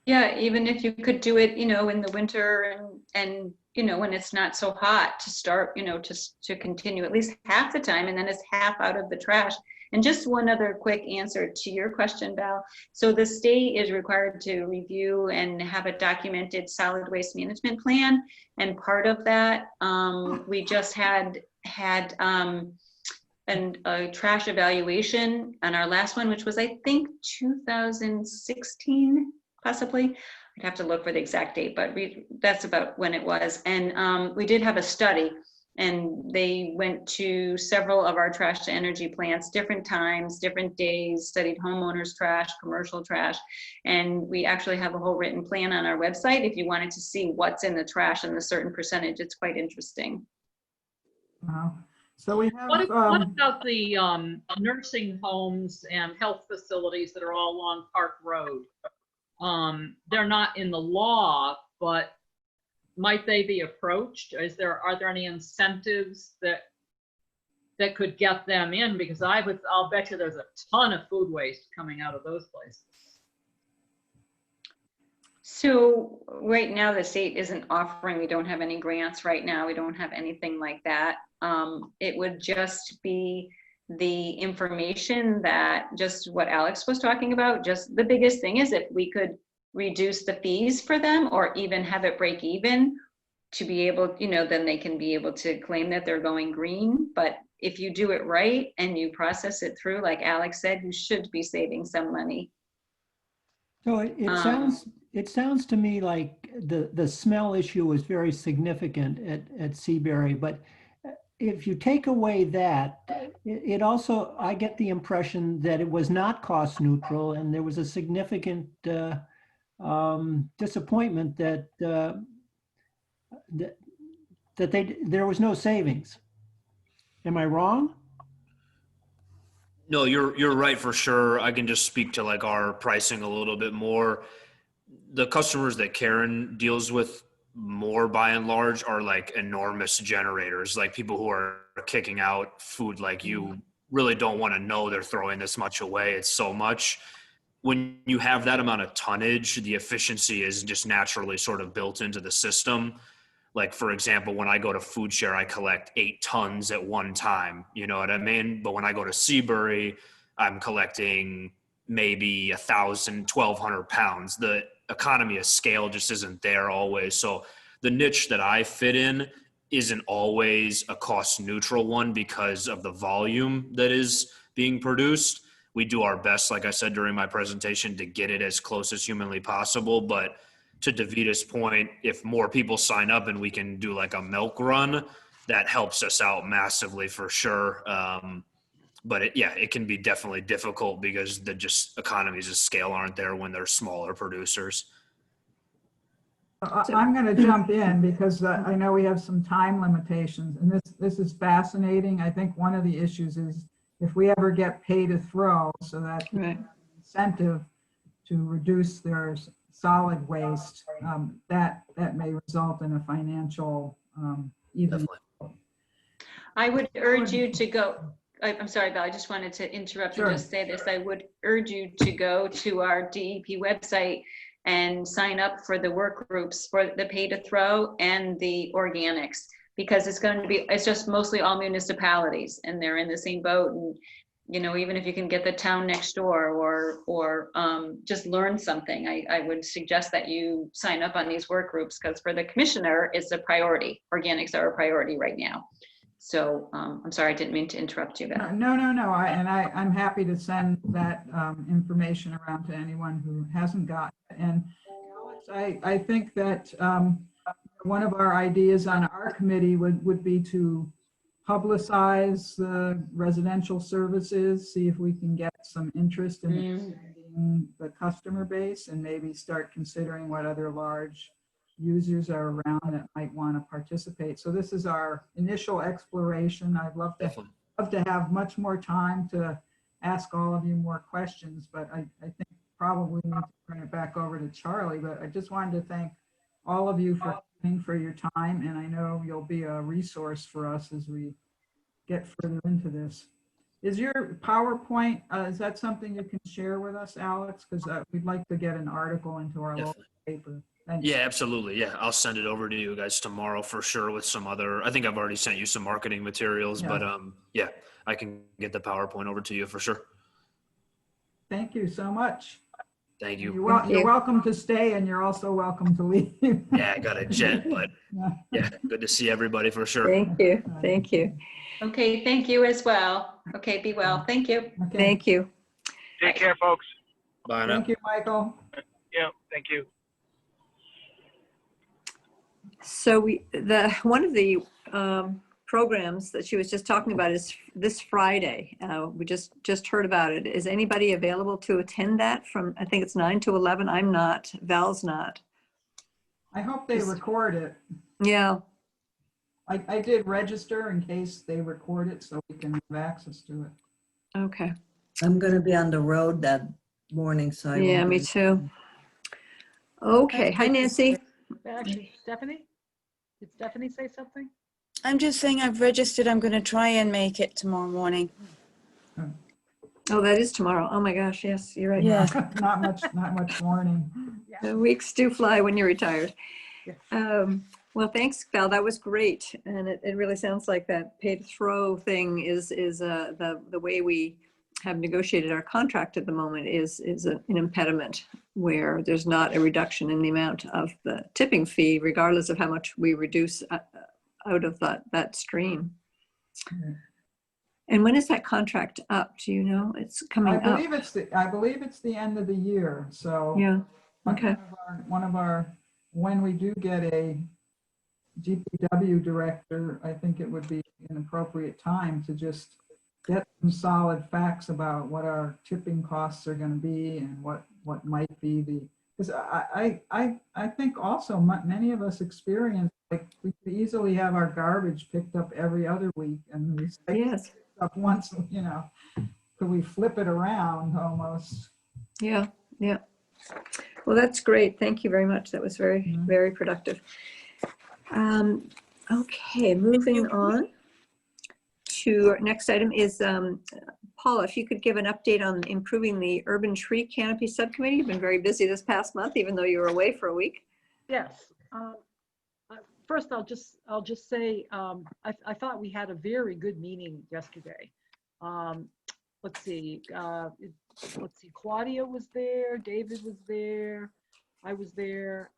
Yeah, even if you could do it, in the winter and when it's not so hot to start, to continue at least half the time, and then it's half out of the trash. And just one other quick answer to your question, Val. So the state is required to review and have a documented solid waste management plan. And part of that, we just had a trash evaluation on our last one, which was, I think, 2016, possibly. I'd have to look for the exact date, but that's about when it was. And we did have a study, and they went to several of our trash to energy plants, different times, different days, studied homeowners trash, commercial trash. And we actually have a whole written plan on our website. If you wanted to see what's in the trash and a certain percentage, it's quite interesting.
Wow. So we have.
What about the nursing homes and health facilities that are all along Park Road? They're not in the law, but might they be approached? Are there any incentives that could get them in? Because I'll bet you there's a ton of food waste coming out of those places.
So right now the state isn't offering, we don't have any grants right now. We don't have anything like that. It would just be the information that just what Alex was talking about. Just the biggest thing is if we could reduce the fees for them or even have it break even to be able, then they can be able to claim that they're going green. But if you do it right and you process it through, like Alex said, you should be saving some money.
So it sounds to me like the smell issue is very significant at Seabury, but if you take away that, it also, I get the impression that it was not cost neutral, and there was a significant disappointment that there was no savings. Am I wrong?
No, you're right for sure. I can just speak to like our pricing a little bit more. The customers that Karen deals with more by and large are like enormous generators, like people who are kicking out food like you really don't want to know they're throwing this much away. It's so much. When you have that amount of tonnage, the efficiency is just naturally sort of built into the system. Like, for example, when I go to Food Share, I collect 8 tons at one time. You know what I mean? But when I go to Seabury, I'm collecting maybe 1,000, 1,200 pounds. The economy of scale just isn't there always. So the niche that I fit in isn't always a cost neutral one because of the volume that is being produced. We do our best, like I said during my presentation, to get it as close as humanly possible, but to Davita's point, if more people sign up and we can do like a milk run, that helps us out massively for sure. But it can be definitely difficult because the just economies of scale aren't there when they're smaller producers.
I'm going to jump in because I know we have some time limitations, and this is fascinating. I think one of the issues is if we ever get pay to throw, so that
Right.
incentive to reduce their solid waste, that may result in a financial even.
Definitely.
I would urge you to go. I'm sorry, Val, I just wanted to interrupt
Sure.
and just say this. I would urge you to go to our DEP website and sign up for the work groups for the pay to throw and the organics, because it's just mostly all municipalities and they're in the same boat. And, you know, even if you can get the town next door or just learn something, I would suggest that you sign up on these work groups, because for the commissioner, it's a priority. Organics are a priority right now. So I'm sorry, I didn't mean to interrupt you, Val.
No. I'm happy to send that information around to anyone who hasn't got it. And I think that one of our ideas on our committee would be to publicize the residential services, see if we can get some interest in expanding the customer base, and maybe start considering what other large users are around that might want to participate. So this is our initial exploration. I'd love to have much more time to ask all of you more questions, but I think probably need to turn it back over to Charlie. But I just wanted to thank all of you for coming, for your time, and I know you'll be a resource for us as we get further into this. Is your PowerPoint, is that something you can share with us, Alex? Because we'd like to get an article into our local paper. Thanks.
Yeah, absolutely. Yeah, I'll send it over to you guys tomorrow for sure with some other, I think I've already sent you some marketing materials,
Yeah.
but yeah, I can get the PowerPoint over to you for sure.
Thank you so much.
Thank you.
You're welcome to stay, and you're also welcome to leave.
Yeah, I got a jet, but yeah, good to see everybody for sure.
Thank you. Thank you.
Okay, thank you as well. Okay, be well. Thank you.
Okay.
Thank you.
Take care, folks.
Bye now.
Thank you, Michael.
Yeah, thank you.
So one of the programs that she was just talking about is this Friday. We just heard about it. Is anybody available to attend that from, I think it's 9 to 11. I'm not. Val's not.
I hope they record it.
Yeah.
I did register in case they record it so we can have access to it.
Okay.
I'm going to be on the road that morning, so I
Yeah,
won't
me
be-
too. Okay. Hi, Nancy.
Actually, Stephanie? Did Stephanie say something?
I'm just saying I've registered. I'm going to try and make it tomorrow morning.
Oh, that is tomorrow. Oh my gosh. Yes, you're right.
Yeah.
Not much warning.
The weeks do fly when you're retired.
Yeah.
Well, thanks, Val. That was great. And it really sounds like that pay to throw thing is the way we have negotiated our contract at the moment is an impediment where there's not a reduction in the amount of the tipping fee, regardless of how much we reduce out of that stream.
Yeah.
And when is that contract up? Do you know? It's coming
I
up.
believe it's the end of the year. So
Yeah. Okay.
When we do get a DPW director, I think it would be an appropriate time to just get some solid facts about what our tipping costs are going to be and what might be because I think also many of us experience, like, we could easily have our garbage picked up every other week and recycled
Yes.
up once, could we flip it around almost?
Yeah. Yeah. Well, that's great. Thank you very much. That was very, very productive. Okay, moving on to our next item is, Paula, if you could give an update on improving the urban tree canopy subcommittee. You've been very busy this past month, even though you were away for a week.
Yes. First, I'll just say I thought we had a very good meeting yesterday. Let's see. Claudia was there. David was there. I was there.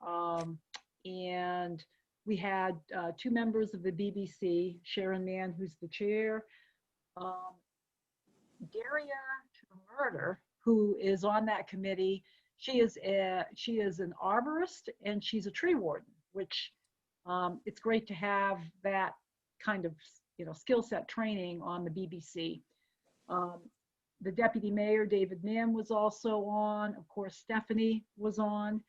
And we had 2 members of the BBC, Sharon Mann, who's the chair, Daria Murder, who is on that committee, she is an arborist and she's a tree warden, which it's great to have that kind of skill set training on the BBC. The deputy mayor, David Mann, was also on. Of course, Stephanie was on.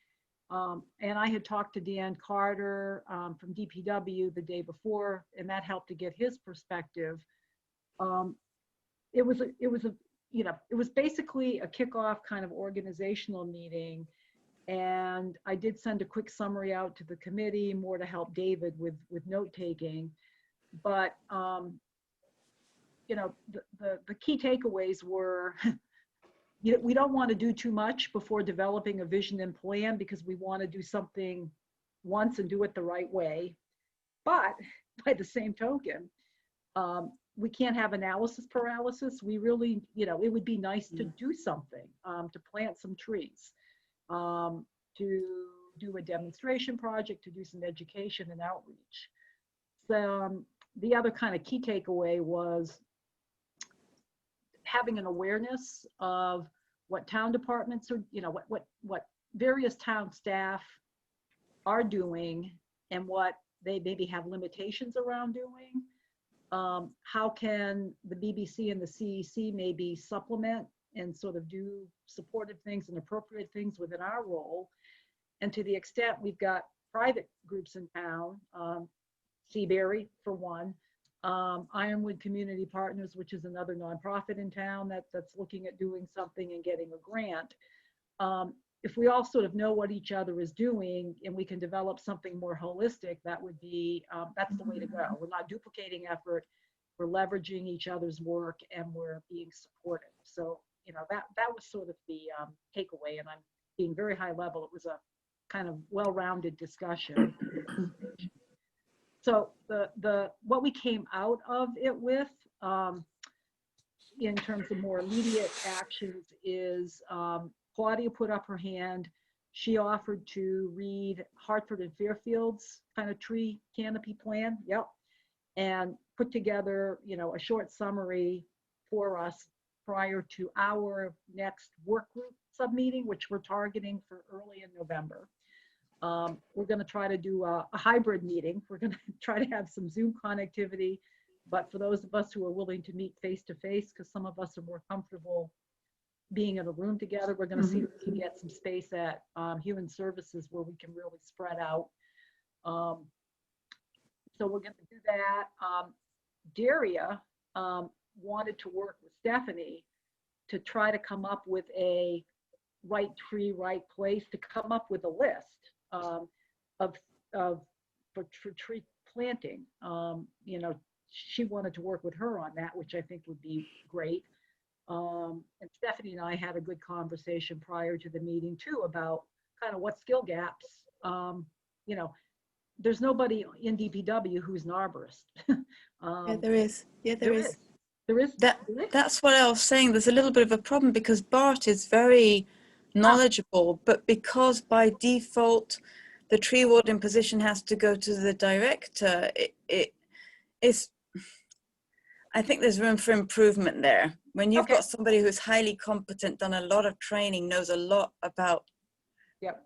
And I had talked to Dan Carter from DPW the day before, and that helped to get his perspective. It was basically a kickoff kind of organizational meeting. And I did send a quick summary out to the committee, more to help David with note taking. But the key takeaways were, we don't want to do too much before developing a vision and plan, because we want to do something once and do it the right way. But by the same token, we can't have analysis paralysis. We really, it would be nice to do something, to plant some trees, to do a demonstration project, to do some education and outreach. So the other kind of key takeaway was having an awareness of what town departments are, what various town staff are doing and what they maybe have limitations around doing. How can the BBC and the CEC maybe supplement and sort of do supportive things and appropriate things within our role? And to the extent we've got private groups in town, Seabury for one, Ironwood Community Partners, which is another nonprofit in town that's looking at doing something and getting a grant. If we all sort of know what each other is doing and we can develop something more holistic, that would be, that's the way to go. We're not duplicating effort, we're leveraging each other's work, and we're being supportive. So, that was sort of the takeaway, and I'm being very high level. It was a kind of well-rounded discussion. So what we came out of it with, in terms of more immediate actions, is Claudia put up her hand. She offered to read Hartford and Fairfield's kind of tree canopy plan. Yep. And put together, a short summary for us prior to our next work group sub-meeting, which we're targeting for early in November. We're going to try to do a hybrid meeting. We're going to try to have some Zoom connectivity, but for those of us who are willing to meet face-to-face, because some of us are more comfortable being in a room together, we're going to see if we can get some space at Human Services where we can really spread out. So we're going to do that. Daria wanted to work with Stephanie to try to come up with a right tree, right place, to come up with a list for tree planting. She wanted to work with her on that, which I think would be great. And Stephanie and I had a good conversation prior to the meeting too about kind of what skill gaps. There's nobody in DPW who's an arborist.
Yeah, there is. Yeah, there is.
There is.
That's what I was saying. There's a little bit of a problem because Bart is very knowledgeable, but because by default the tree warden position has to go to the director, I think there's room for improvement there. When you've got somebody who's highly competent, done a lot of training, knows a lot about.
Yep.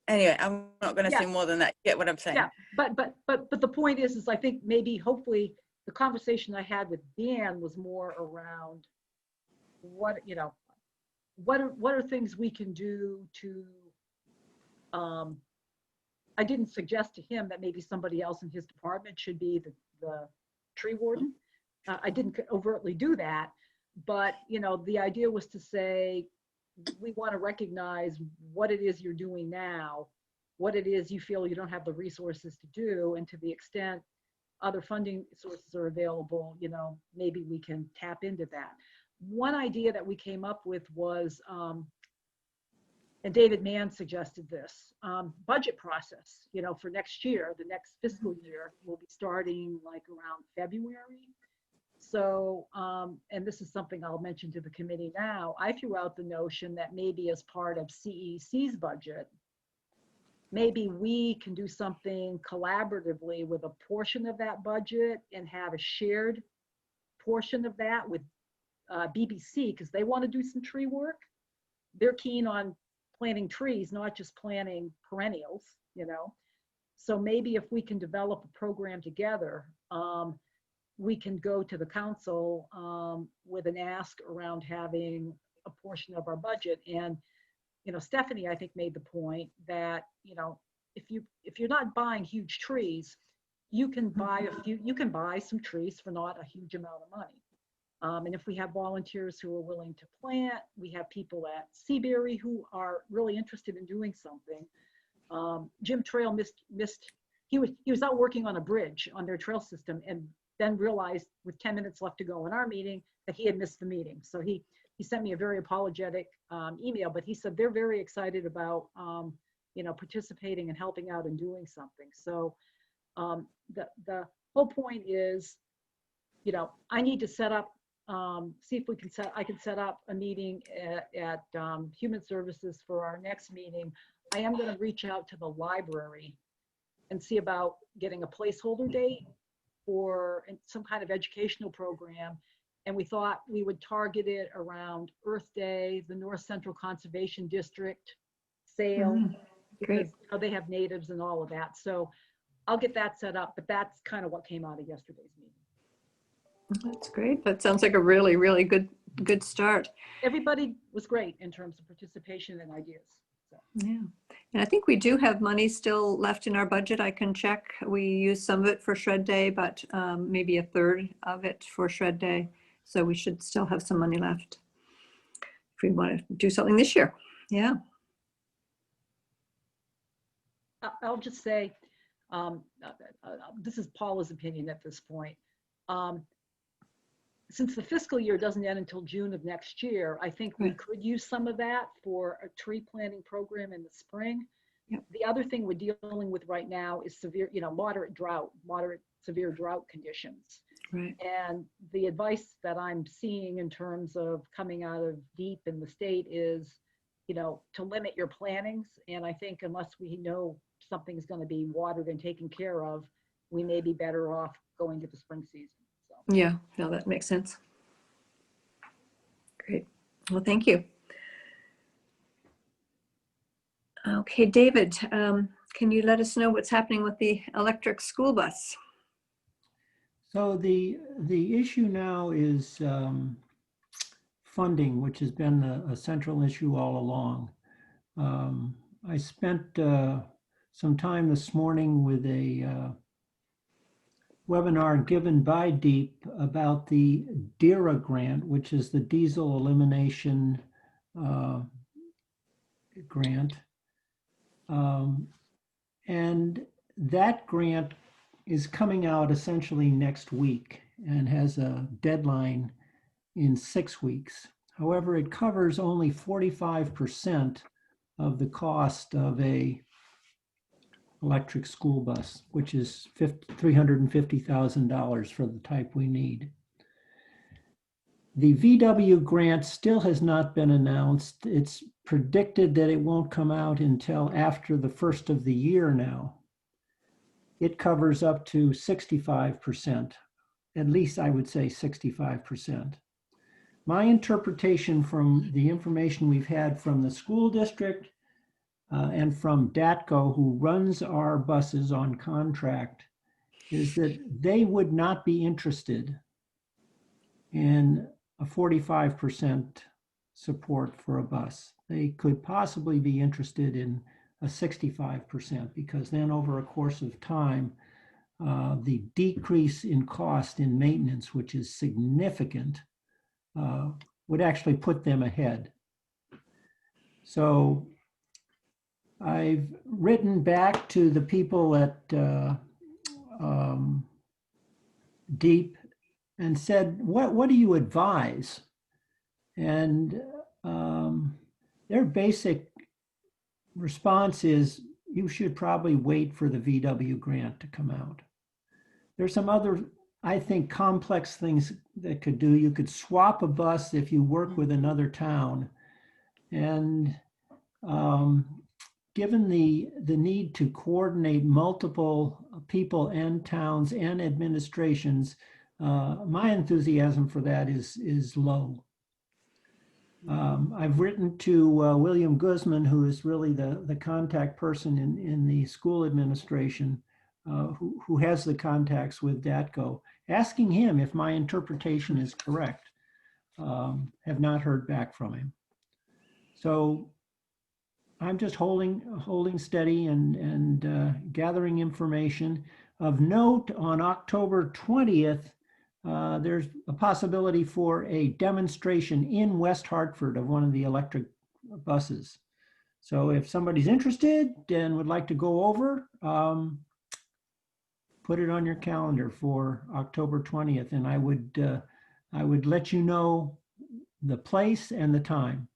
Anyway, I'm not going to say more than that. You get what I'm saying?
Yeah, but the point is I think maybe hopefully the conversation I had with Dan was more around what are things we can do to. I didn't suggest to him that maybe somebody else in his department should be the tree warden. I didn't overtly do that, but the idea was to say, we want to recognize what it is you're doing now, what it is you feel you don't have the resources to do, and to the extent other funding sources are available, maybe we can tap into that. One idea that we came up with was, and David Mann suggested this, budget process, for next year, the next fiscal year, will be starting like around February. So, and this is something I'll mention to the committee now, I threw out the notion that maybe as part of CEC's budget, maybe we can do something collaboratively with a portion of that budget and have a shared portion of that with BBC, because they want to do some tree work. They're keen on planting trees, not just planting perennials, you know. So maybe if we can develop a program together, we can go to the council with an ask around having a portion of our budget. And, you know, Stephanie, I think, made the point that, you know, if you're not buying huge trees, you can buy some trees for not a huge amount of money. And if we have volunteers who are willing to plant, we have people at Seabury who are really interested in doing something. Jim Trail he was out working on a bridge on their trail system, and then realized with 10 minutes left to go in our meeting that he had missed the meeting. So he sent me a very apologetic email, but he said they're very excited about you know, participating and helping out and doing something. So the whole point is, you know, I need to set up, see if I can set up a meeting at Human Services for our next meeting. I am going to reach out to the library and see about getting a placeholder date for some kind of educational program. And we thought we would target it around Earth Day, the North Central Conservation District sale, because you know, they have natives and all of that. So I'll get that set up, but that's kind of what came out of yesterday's meeting.
That's great. That sounds like a really, really good start.
Everybody was great in terms of participation and ideas. So.
Yeah. And I think we do have money still left in our budget. I can check. We used some of it for Shred Day, but maybe a third of it for Shred Day. So we should still have some money left if we want to do something this year. Yeah.
I'll just say, this is Paula's opinion at this point. Since the fiscal year doesn't end until June of next year, I think we could use some of that for a tree planting program in the spring.
Yep.
The other thing we're dealing with right now is severe, you know, moderate, severe drought conditions.
Right.
And the advice that I'm seeing in terms of coming out of deep in the state is, you know, to limit your plantings. And I think unless we know something's going to be watered and taken care of, we may be better off going to the spring season. So.
Yeah, no, that makes sense. Great. Well, thank you. Okay, David, can you let us know what's happening with the electric school bus?
So the issue now is funding, which has been a central issue all along. I spent some time this morning with a webinar given by DEEP about the DERA grant, which is the Diesel Elimination grant. And that grant is coming out essentially next week and has a deadline in 6 weeks. However, it covers only 45% of the cost of a electric school bus, which is $350,000 for the type we need. The VW grant still has not been announced. It's predicted that it won't come out until after the first of the year now. It covers up to 65%, at least I would say 65%. My interpretation from the information we've had from the school district and from DATCO, who runs our buses on contract, is that they would not be interested in a 45% support for a bus. They could possibly be interested in a 65%, because then over a course of time, the decrease in cost in maintenance, which is significant, would actually put them ahead. So I've written back to the people at DEEP and said, what do you advise? And their basic response is, you should probably wait for the VW grant to come out. There's some other, I think, complex things that could do. You could swap a bus if you work with another town. And given the need to coordinate multiple people and towns and administrations, my enthusiasm for that is low. I've written to William Guzman, who is really the contact person in the school administration, who has the contacts with DATCO, asking him if my interpretation is correct. Have not heard back from him. So I'm just holding steady and gathering information. Of note, on October 20th, there's a possibility for a demonstration in West Hartford of one of the electric buses. So if somebody's interested and would like to go over, put it on your calendar for October 20th, and I would let you know the place and the time.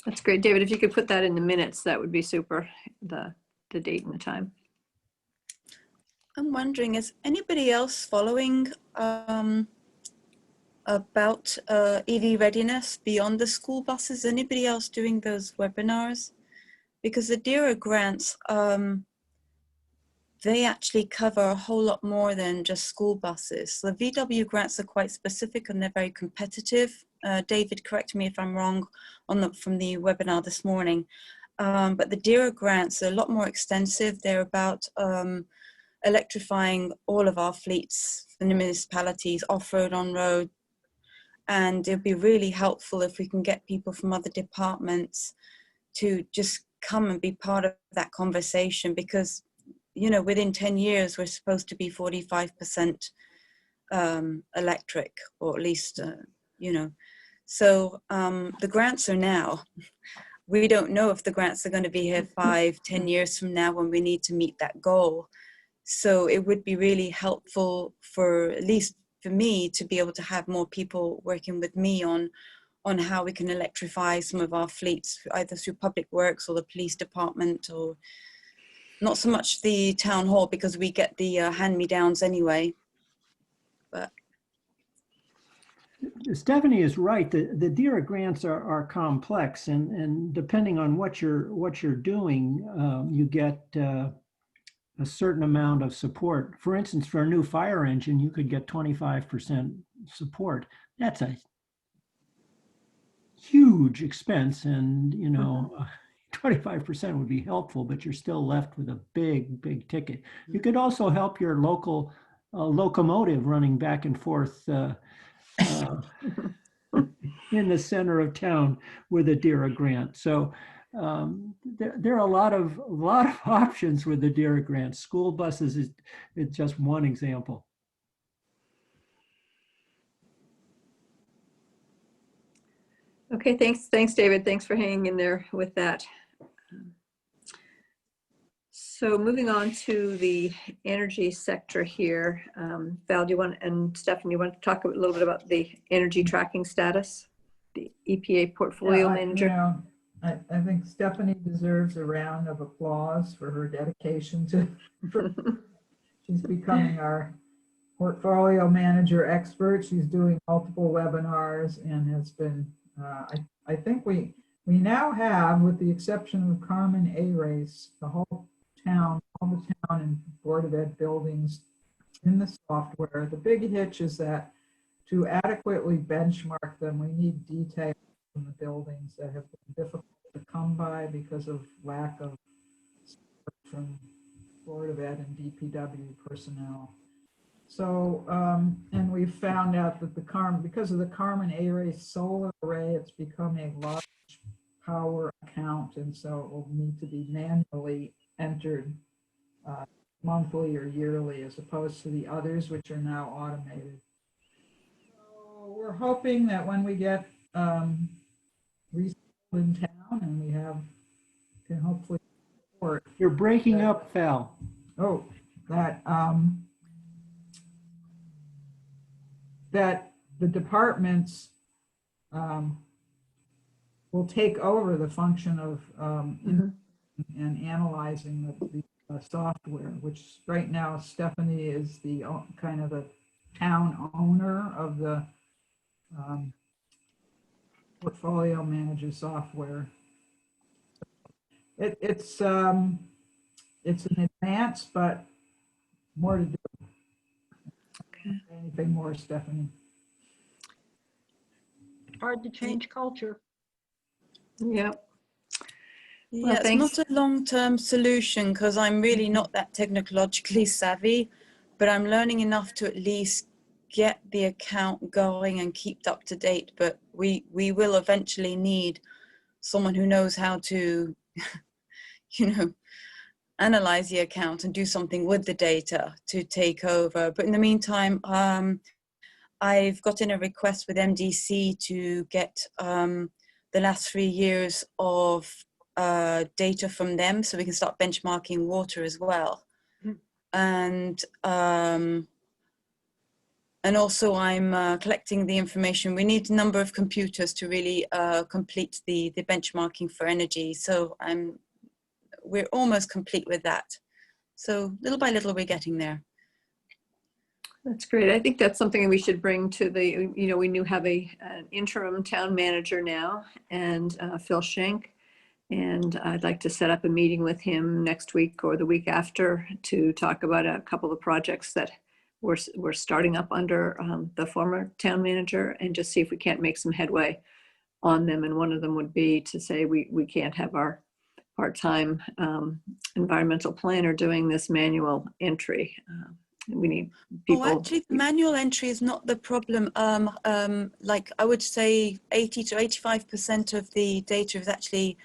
That's great. David, if you could put that in the minutes, that would be super, the date and the time.
I'm wondering, is anybody else following about EV readiness beyond the school buses? Anybody else doing those webinars? Because the DERA grants, they actually cover a whole lot more than just school buses. The VW grants are quite specific and they're very competitive. David, correct me if I'm wrong from the webinar this morning. But the DERA grants are a lot more extensive. They're about electrifying all of our fleets in the municipalities, off-road, on-road. And it'd be really helpful if we can get people from other departments to just come and be part of that conversation, because, you know, within 10 years, we're supposed to be 45% electric, or at least, you know. So the grants are now. We don't know if the grants are going to be here 5-10 years from now when we need to meet that goal. So it would be really helpful for, at least for me, to be able to have more people working with me on how we can electrify some of our fleets, either through public works or the police department, or not so much the town hall, because we get the hand-me-downs anyway. But
Stephanie is right. The DERA grants are complex, and depending on what you're doing, you get a certain amount of support. For instance, for a new fire engine, you could get 25% support. That's a huge expense, and 25% would be helpful, but you're still left with a big ticket. You could also help your local locomotive running back and forth in the center of town with a DERA grant. So there are a lot of options with the DERA grant. School buses is just one example.
Okay, thanks, David. Thanks for hanging in there with that. So moving on to the energy sector here, Val, do you want, and Stephanie, you want to talk a little bit about the energy tracking status, the EPA portfolio manager?
I think Stephanie deserves a round of applause for her dedication to, she's becoming our portfolio manager expert. She's doing multiple webinars and has been, I think we now have, with the exception of Carmen A-Race, the whole town, all the town and Board of Ed buildings in the software. The big hitch is that to adequately benchmark them, we need detail from the buildings that have been difficult to come by because of lack of support from Board of Ed and DPW personnel. So, and we found out that because of the Carmen A-Race solar array, it's become a large power account, and so it will need to be manually entered monthly or yearly, as opposed to the others, which are now automated. So we're hoping that when we get resettled in town and we can hopefully support.
You're breaking up, Val.
Oh, that the departments will take over the function of and analyzing the software, which right now Stephanie is the kind of the town owner of the portfolio manager software. It's an advance, but more to do. Okay. Anything more, Stephanie?
Hard to change culture.
Yep.
Yeah, it's
thanks.
not a long-term solution because I'm really not that technologically savvy, but I'm learning enough to at least get the account going and keep it up to date. But we will eventually need someone who knows how to, analyze the account and do something with the data to take over. But in the meantime, I've gotten a request with MDC to get the last 3 years of data from them so we can start benchmarking water as well. And also I'm collecting the information. We need a number of computers to really complete the benchmarking for energy. So we're almost complete with that. So little by little, we're getting there.
That's great. I think that's something we should bring to the, we have an interim town manager now, and Phil Schenk. And I'd like to set up a meeting with him next week or the week after to talk about a couple of projects that we're starting up under the former town manager, and just see if we can't make some headway on them. And one of them would be to say we can't have our part-time environmental planner doing this manual entry. We need people.
Oh, actually, the manual entry is not the problem. Like I would say 80 to 85% of the data is actually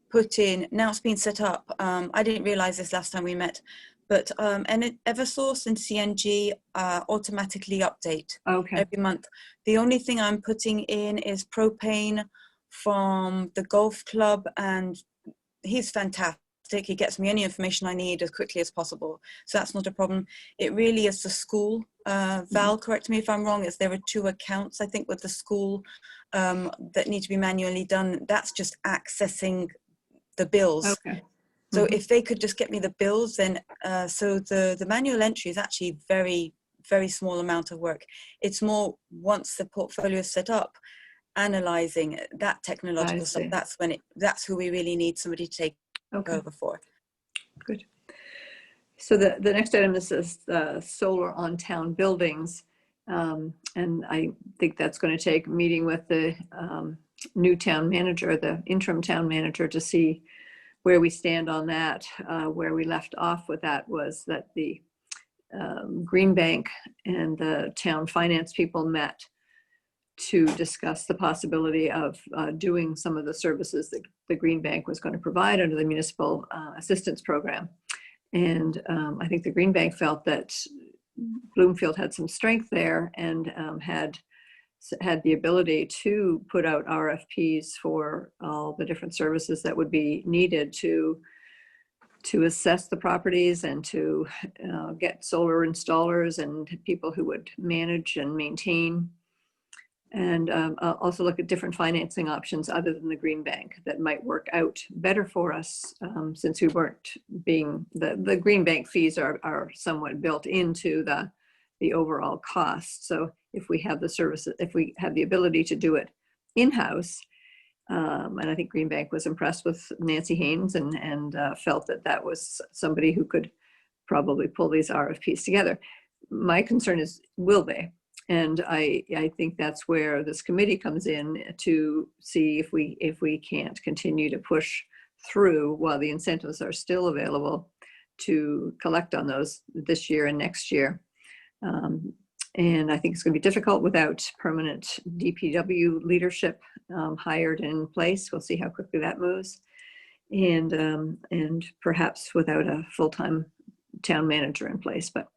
put in. Now it's been set up. I didn't realize this last time we met, but Eversource and CNG automatically update every month. The only thing I'm putting in is propane from the golf club, and he's fantastic. He gets me any information I need as quickly as possible. So that's not a problem. It really is the school. Val, correct me if I'm wrong, there are 2 accounts, I think, with the school that need to be manually done. That's just accessing the bills. So if they could just get me the bills, then so the manual entry is actually very, very small amount of work. It's more once the portfolio is set up, analyzing that technological stuff. That's who we really need somebody to take over for.
Good. So the next item is this, solar on town buildings. And I think that's going to take a meeting with the new town manager, the interim town manager, to see where we stand on that. Where we left off with that was that the Green Bank and the town finance people met to discuss the possibility of doing some of the services that the Green Bank was going to provide under the municipal assistance program. And I think the Green Bank felt that Bloomfield had some strength there and had the ability to put out RFPs for all the different services that would be needed to assess the properties and to get solar installers and people who would manage and maintain, and also look at different financing options other than the Green Bank that might work out better for us, since we weren't being, the Green Bank fees are somewhat built into the overall cost. So if we have the services, if we have the ability to do it in-house, and I think Green Bank was impressed with Nancy Haynes and felt that that was somebody who could probably pull these RFPs together. My concern is, will they? And I think that's where this committee comes in to see if we can't continue to push through while the incentives are still available to collect on those this year and next year. And I think it's going to be difficult without permanent DPW leadership hired in place. We'll see how quickly that moves, and perhaps without a full-time town manager in place. But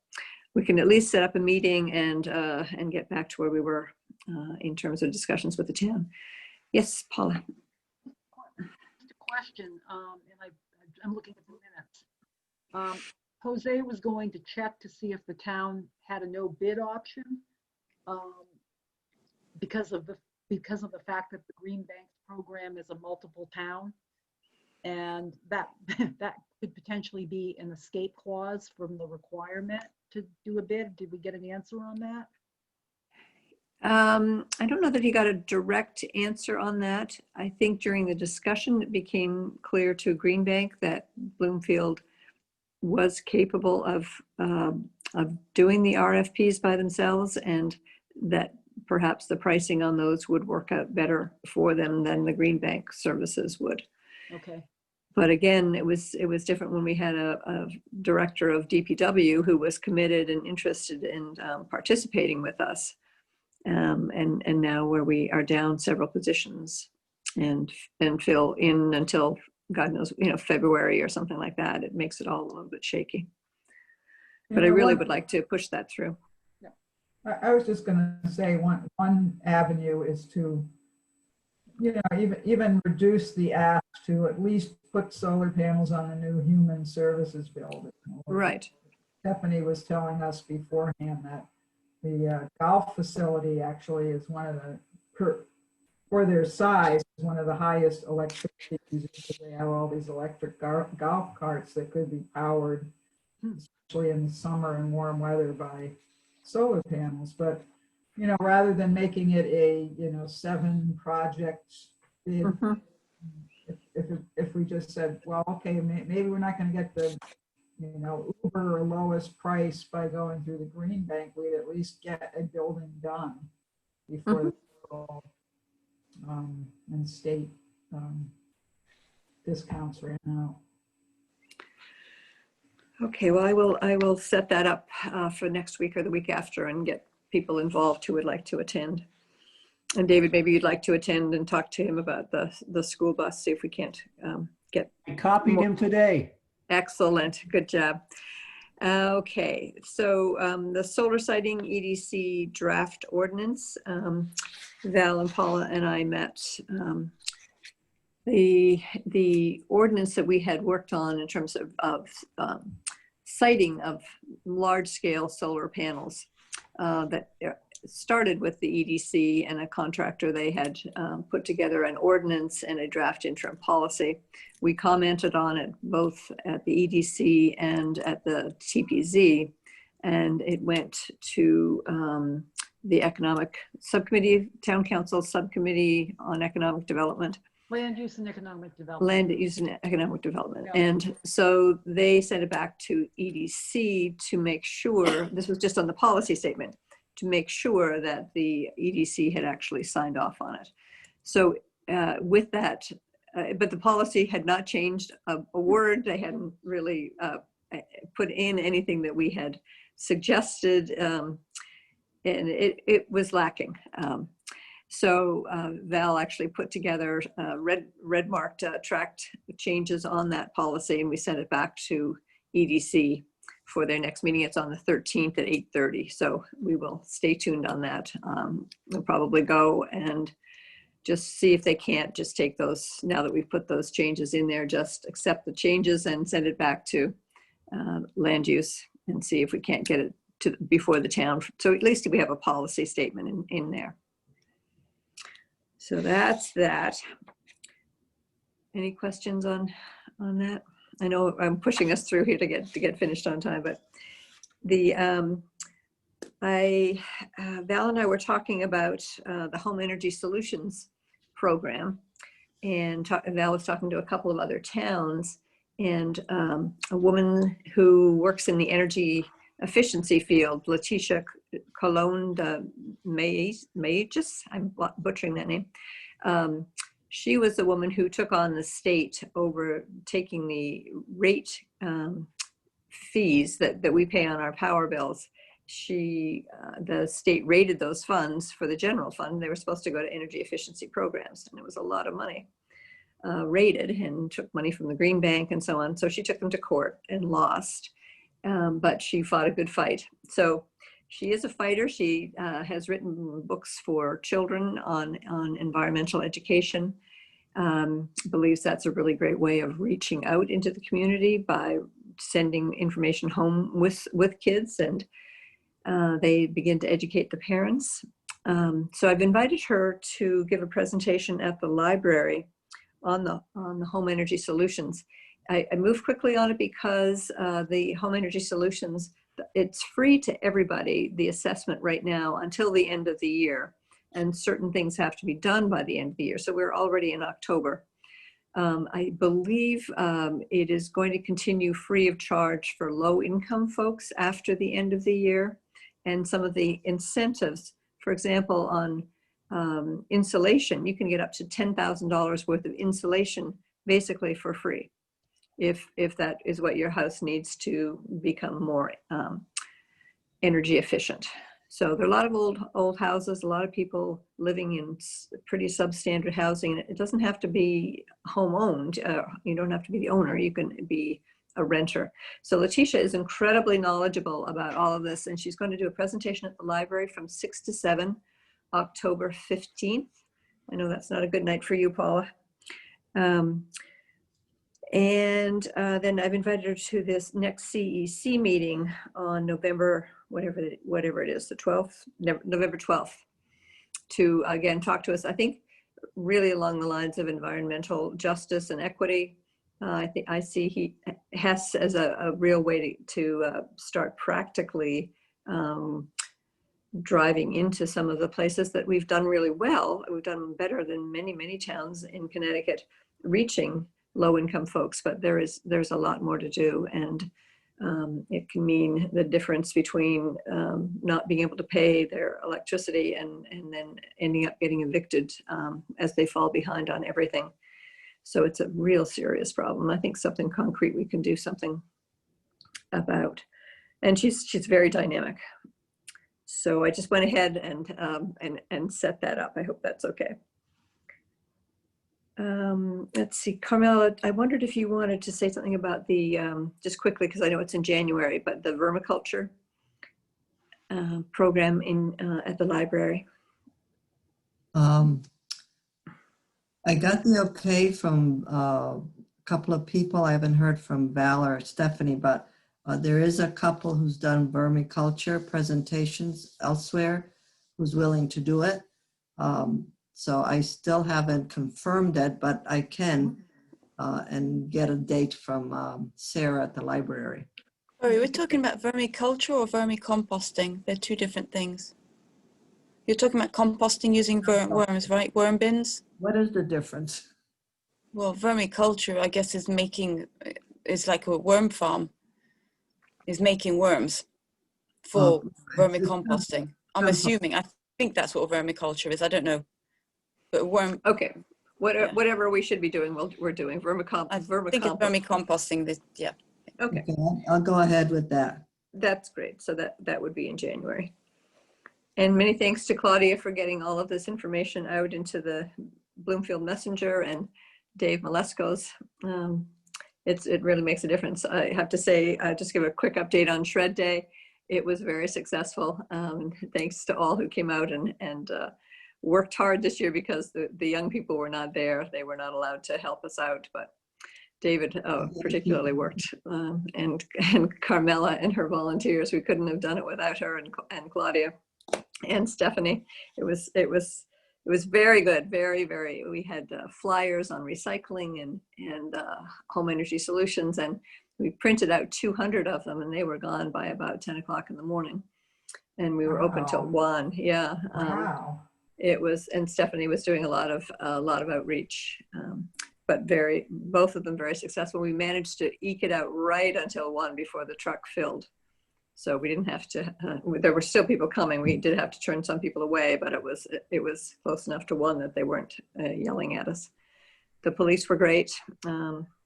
we can at least set up a meeting and get back to where we were in terms of discussions with the town. Yes, Paula.
Just a question, and I'm looking at the minutes. Jose was going to check to see if the town had a no bid option because of the fact that the Green Bank program is a multiple town, and that could potentially be an escape clause from the requirement to do a bid. Did we get an answer on that?
I don't know that he got a direct answer on that. I think during the discussion, it became clear to Green Bank that Bloomfield was capable of doing the RFPs by themselves, and that perhaps the pricing on those would work out better for them than the green bank services would.
Okay.
But again, it was different when we had a director of DPW who was committed and interested in participating with us. And now where we are down several positions and fill in until God knows, February or something like that, it makes it all a little bit shaky. But I really would like to push that through.
I was just going to say one avenue is to, even reduce the ask to at least put solar panels on the new human services building.
Right.
Stephanie was telling us beforehand that the golf facility actually is one of the, for their size, is one of the highest electricity users, because they have all these electric golf carts that could be powered, especially in the summer and warm weather, by solar panels. But rather than making it a 7 projects bid, if we just said, well, okay, maybe we're not going to get the Uber or lowest price by going through the green bank, we'd at least get a building done before the federal and state discounts ran out.
Okay, well, I will set that up for next week or the week after and get people involved who would like to attend. And David, maybe you'd like to attend and talk to him about the school bus, see if we can't get.
I copied him today.
Excellent, good job. Okay, so the solar siting EDC draft ordinance, Val and Paula and I met. The ordinance that we had worked on in terms of siting of large-scale solar panels that started with the EDC and a contractor. They had put together an ordinance and a draft interim policy. We commented on it both at the EDC and at the TPZ, and it went to the Economic Subcommittee, Town Council Subcommittee on Economic Development.
Land use and economic development.
Land use and economic development.
Yeah.
And so they sent it back to EDC to make sure, this was just on the policy statement, to make sure that the EDC had actually signed off on it. So with that, but the policy had not changed a word. They hadn't really put in anything that we had suggested, and it was lacking. So Val actually put together red marked tracked changes on that policy, and we sent it back to EDC for their next meeting. It's on the 13th at 8:30. So we will stay tuned on that. We'll probably go and just see if they can't just take those, now that we've put those changes in there, just accept the changes and send it back to land use and see if we can't get it to before the town. So at least we have a policy statement in there. So that's that. Any questions on that? I know I'm pushing us through here to get finished on time, but the Val and I were talking about the Home Energy Solutions program, and Val was talking to a couple of other towns, and a woman who works in the energy efficiency field, Letitia Colonda Mages, I'm butchering that name. She was the woman who took on the state over taking the rate fees that we pay on our power bills. The state rated those funds for the general fund. They were supposed to go to energy efficiency programs, and it was a lot of money rated, and took money from the Green Bank and so on. So she took them to court and lost, but she fought a good fight. So she is a fighter. She has written books for children on environmental education. Believes that's a really great way of reaching out into the community by sending information home with kids, and they begin to educate the parents. So I've invited her to give a presentation at the library on the Home Energy Solutions. I moved quickly on it because the Home Energy Solutions, it's free to everybody, the assessment right now until the end of the year, and certain things have to be done by the end of the year. So we're already in October. I believe it is going to continue free of charge for low income folks after the end of the year. And some of the incentives For example, on insulation, you can get up to $10,000 worth of insulation basically for free, if that is what your house needs to become more energy efficient. So there are a lot of old houses, a lot of people living in pretty substandard housing. It doesn't have to be home owned. You don't have to be the owner. You can be a renter. So Letitia is incredibly knowledgeable about all of this, and she's going to do a presentation at the library from 6 to 7, October 15th. I know that's not a good night for you, Paula. And then I've invited her to this next CEC meeting on November, whatever it is, the 12th, November 12th, to again talk to us, I think, really along the lines of environmental justice and equity. I see Hess as a real way to start practically driving into some of the places that we've done really well. We've done better than many, many towns in Connecticut reaching low-income folks, but there's a lot more to do, and it can mean the difference between not being able to pay their electricity and then ending up getting evicted as they fall behind on everything. So it's a real serious problem. I think something concrete we can do something about, and she's very dynamic. So I just went ahead and set that up. I hope that's okay. Let's see, Carmela, I wondered if you wanted to say something about the, just quickly, because I know it's in January, but the vermiculture program at the library.
I got the okay from a couple of people. I haven't heard from Val or Stephanie, but there is a couple who's done vermiculture presentations elsewhere who's willing to do it. So I still haven't confirmed it, but I can and get a date from Sarah at the library.
Sorry, we're talking about vermiculture or vermicomposting. They're two different things. You're talking about composting using worms, right? Worm bins?
What is the difference?
Well, vermiculture, I guess, is like a worm farm, is making worms for vermicomposting. I'm assuming, I think that's what vermiculture is. I don't know. But worm.
Okay, whatever we should be doing, we're doing
I think it's vermicomposting. Yeah.
Okay,
I'll go ahead with that.
that's great. So that would be in January. And many thanks to Claudia for getting all of this information out into the Bloomfield Messenger and Dave Malesko's. It really makes a difference. I have to say, just give a quick update on Shred Day. It was very successful. Thanks to all who came out and worked hard this year, because the young people were not there. They were not allowed to help us out, but David particularly worked, and Carmela and her volunteers. We couldn't have done it without her, and Claudia and Stephanie. It was very good, very. We had flyers on recycling and home energy solutions, and we printed out 200 of them, and they were gone by about 10 o'clock in the morning, and we were open till 1. Yeah.
Wow.
It was, and Stephanie was doing a lot of outreach, but both of them very successful. We managed to eke it out right until 1 before the truck filled. So we didn't have to, there were still people coming. We did have to turn some people away, but it was close enough to 1 that they weren't yelling at us. The police were great.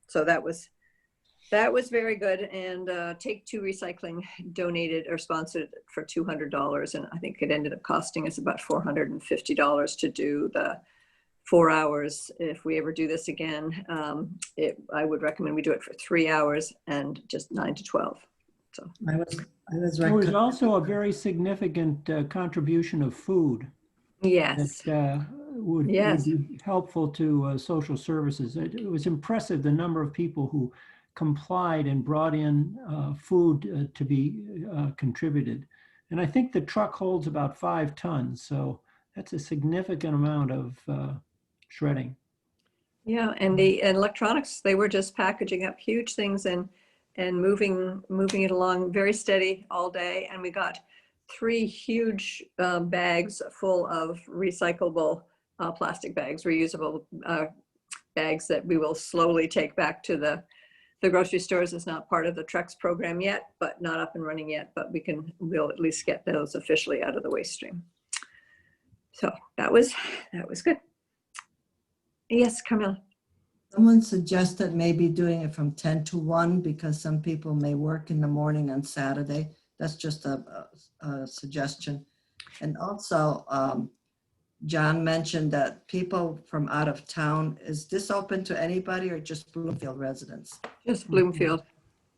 So that was very good. And Take Two Recycling donated or sponsored for $200. And I think it ended up costing us about $450 to do the 4 hours. If we ever do this again, I would recommend we do it for 3 hours and just 9 to 12. So
There was also a very significant contribution of food.
Yes.
That would be helpful to social services. It was impressive, the number of people who complied and brought in food to be contributed. And I think the truck holds about 5 tons. So that's a significant amount of shredding.
Yeah, and the electronics, they were just packaging up huge things and moving it along very steady all day. And we got 3 huge bags full of recyclable plastic bags, reusable bags that we will slowly take back to the grocery stores. Is not part of the Trex program yet, but not up and running yet, but we'll at least get those officially out of the waste stream. So that was good. Yes, Carmela.
Someone suggested maybe doing it from 10 to 1 because some people may work in the morning on Saturday. That's just a suggestion. And also, John mentioned that people from out of town, is this open to anybody or just Bloomfield residents?
Just Bloomfield.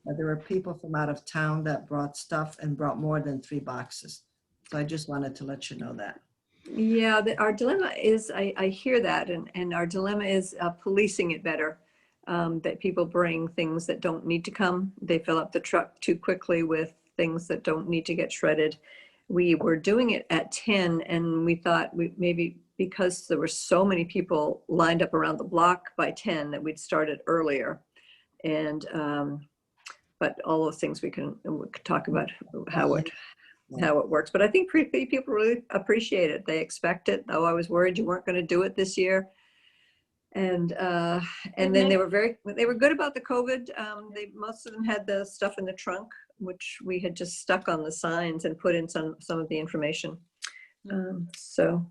There were people from out of town that brought stuff and brought more than 3 boxes. So I just wanted to let you know that.
Yeah, our dilemma is, I hear that, and our dilemma is policing it better. That people bring things that don't need to come. They fill up the truck too quickly with things that don't need to get shredded. We were doing it at 10, and we thought maybe because there were so many people lined up around the block by 10 that we'd started earlier. And but all those things we could talk about how it works. But I think people really appreciate it. They expect it. Oh, I was worried you weren't going to do it this year. And then they were good about the COVID. Most of them had the stuff in the trunk, which we had just stuck on the signs and put in some of the information. So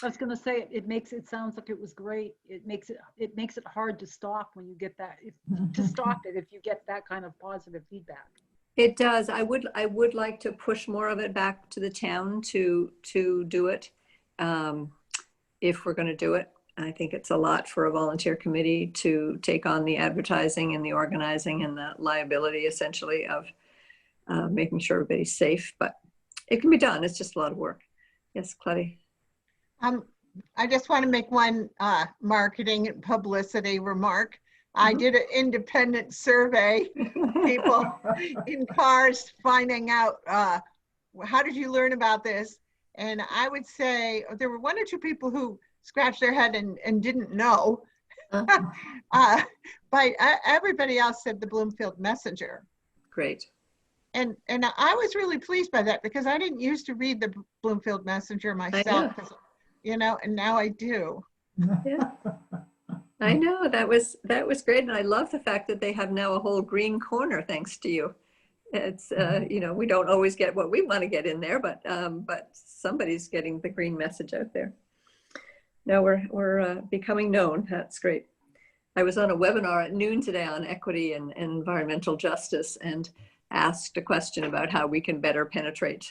I was going to say, it sounds like it was great. It makes it hard to stop when you get that, if you get that kind of positive feedback.
it does. I would like to push more of it back to the town to do it, if we're going to do it. I think it's a lot for a volunteer committee to take on the advertising and the organizing and the liability, essentially, of making sure everybody's safe. But it can be done. It's just a lot of work. Yes, Claudia.
I just want to make one marketing and publicity remark. I did an independent survey, people in cars finding out, how did you learn about this? And I would say there were 1 or 2 people who scratched their head and didn't know. But everybody else said the Bloomfield Messenger.
Great.
And I was really pleased by that because I didn't used to read the Bloomfield Messenger myself, and now I do.
Yeah. I know, that was great. And I love the fact that they have now a whole green corner thanks to you. It's, we don't always get what we want to get in there, but somebody's getting the green message out there. Now we're becoming known. That's great. I was on a webinar at noon today on equity and environmental justice and asked a question about how we can better penetrate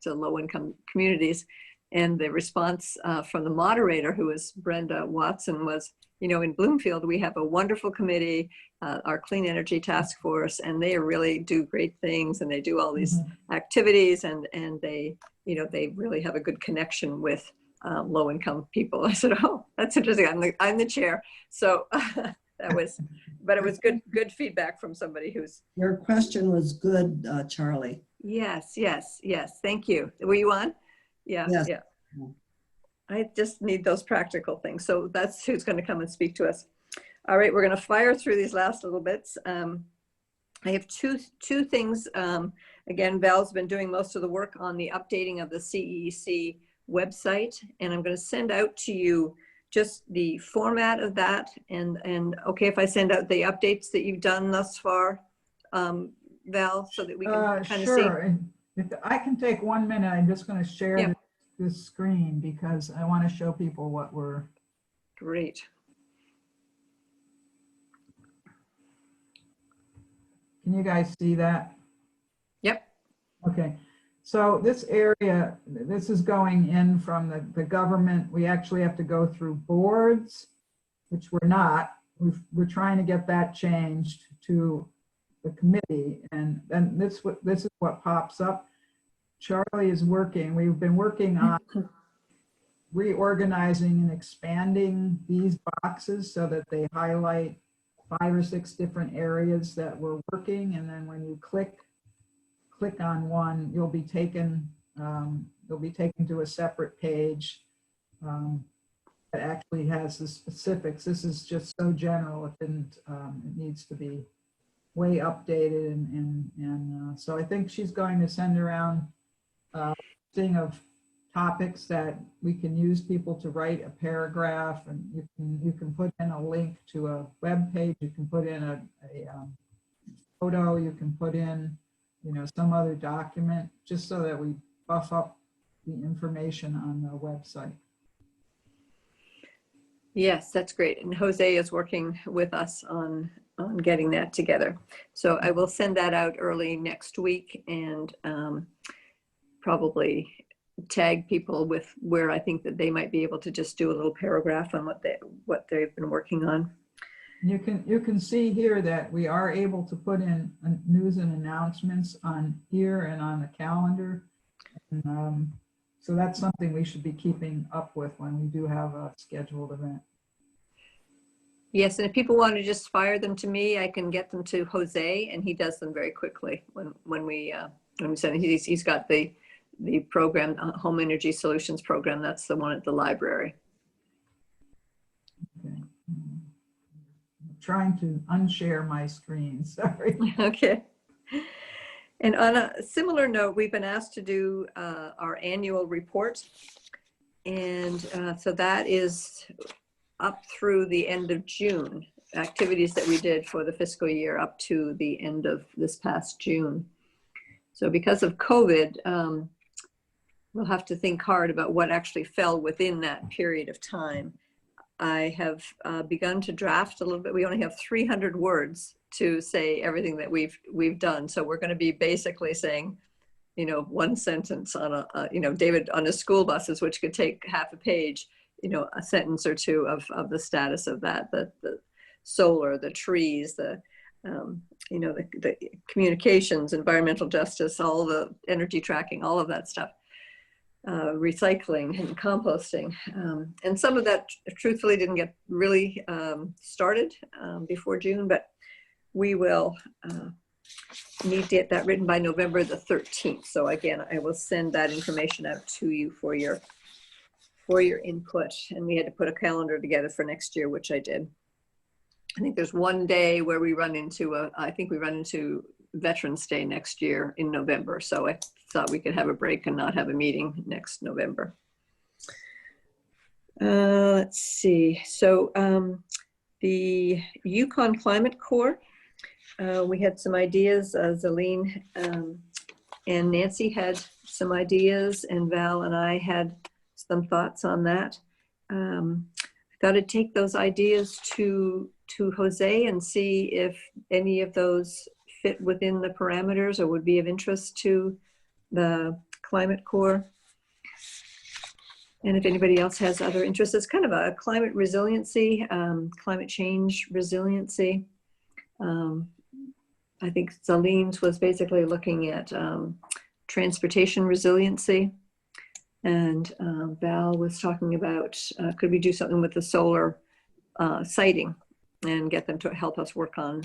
to low-income communities. And the response from the moderator, who was Brenda Watson, was, in Bloomfield, we have a wonderful committee, our Clean Energy Task Force, and they really do great things, and they do all these activities, and they, they really have a good connection with low-income people. I said, oh, that's interesting. I'm the chair. So it was good feedback from somebody who's.
Your question was good, Charlie.
Yes. Thank you. Were you on? Yeah.
Yes.
Yeah. I just need those practical things. So that's who's going to come and speak to us. All right, we're going to fire through these last little bits. I have two things. Again, Val's been doing most of the work on the updating of the CEEC website, and I'm going to send out to you just the format of that. And okay, if I send out the updates that you've done thus far, Val, so that we can kind of see.
Sure. If I can take 1 minute, I'm just going to share this screen because I want to show people what we're.
Great.
Can you guys see that?
Yep.
Okay. So this area, this is going in from the government. We actually have to go through boards, which we're not. We're trying to get that changed to the committee, and then this is what pops up. Charlie is working. We've been working on reorganizing and expanding these boxes so that they highlight 5 or 6 different areas that we're working, and then when you click on one, you'll be taken to a separate page that actually has the specifics. This is just so general, it needs to be way updated, and so I think she's going to send around a thing of topics that we can use people to write a paragraph, and you can put in a link to a web page, you can put in a photo, you can put in some other document, just so that we buff up the information on the website.
Yes, that's great. And Jose is working with us on getting that together. So I will send that out early next week and probably tag people with where I think that they might be able to just do a little paragraph on what they've been working on.
You can see here that we are able to put in news and announcements on here and on the calendar. And, so that's something we should be keeping up with when we do have a scheduled event.
Yes, and if people want to just fire them to me, I can get them to Jose, and he does them very quickly when we send it. He's got the program, Home Energy Solutions program. That's the one at the library.
Okay. I'm trying to unshare my screen, sorry.
Okay. And on a similar note, we've been asked to do our annual report. And so that is up through the end of June, activities that we did for the fiscal year up to the end of this past June. So because of COVID, we'll have to think hard about what actually fell within that period of time. I have begun to draft a little bit. We only have 300 words to say everything that we've done. So we're going to be basically saying, one sentence on David on his school buses, which could take half a page, a sentence or two of the status of that, the solar, the trees, the communications, environmental justice, all the energy tracking, all of that stuff. Recycling and composting. And some of that truthfully didn't get really started before June, but we will need to get that written by November the 13th. So again, I will send that information out to you for your input. And we had to put a calendar together for next year, which I did. I think there's one day where we run into Veterans Day next year in November. So I thought we could have a break and not have a meeting next November. Let's see. So the Yukon Climate Corps, we had some ideas. Zelene and Nancy had some ideas, and Val and I had some thoughts on that. I thought I'd take those ideas to Jose and see if any of those fit within the parameters or would be of interest to the Climate Corps. And if anybody else has other interests, it's kind of a climate resiliency, climate change resiliency. I think Zelene's was basically looking at transportation resiliency. And Val was talking about, could we do something with the solar siting and get them to help us work on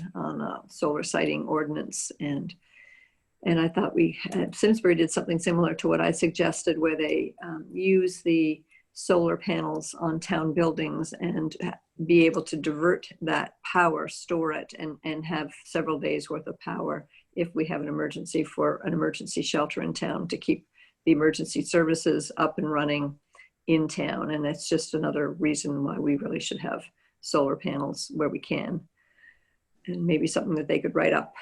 solar siting ordinance. And I thought Simsbury did something similar to what I suggested, where they use the solar panels on town buildings and be able to divert that power, store it, and have several days worth of power if we have an emergency, for an emergency shelter in town, to keep the emergency services up and running in town. And that's just another reason why we really should have solar panels where we can, and maybe something that they could write up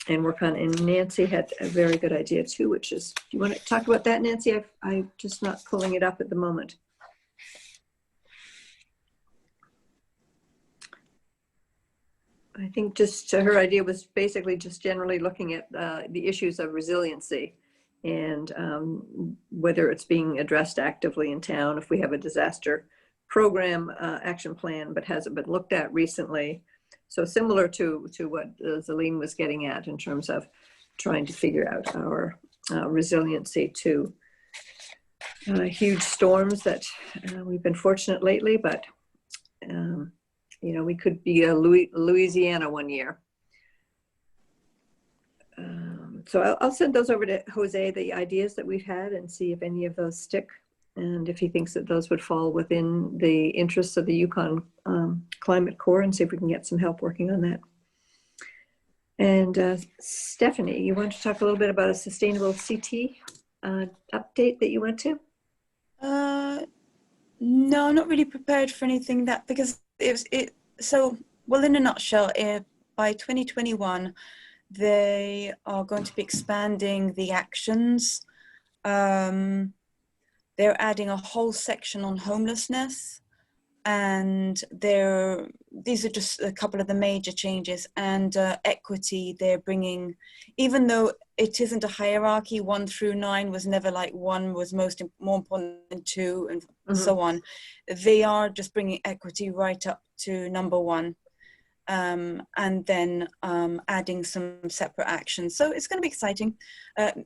and work on. And Nancy had a very good idea too, which is, do you want to talk about that, Nancy? I'm just not pulling it up at the moment. I think just her idea was basically just generally looking at the issues of resiliency and whether it's being addressed actively in town, if we have a disaster program action plan, but hasn't been looked at recently. So similar to what Zelene was getting at in terms of trying to figure out our resiliency to huge storms that we've been fortunate lately, but we could be Louisiana one year. So I'll send those over to Jose, the ideas that we've had, and see if any of those stick, and if he thinks that those would fall within the interests of the Yukon Climate Corps, and see if we can get some help working on that. And Stephanie, you want to talk a little bit about a sustainable CT update that you went to?
No, I'm not really prepared for anything because well, in a nutshell, by 2021, they are going to be expanding the actions. They're adding a whole section on homelessness and these are just a couple of the major changes. And equity, they're bringing, even though it isn't a hierarchy, 1 through 9 was never like 1 was more important than 2 and so on. They are just bringing equity right up to number 1. And then adding some separate actions. So it's going to be exciting.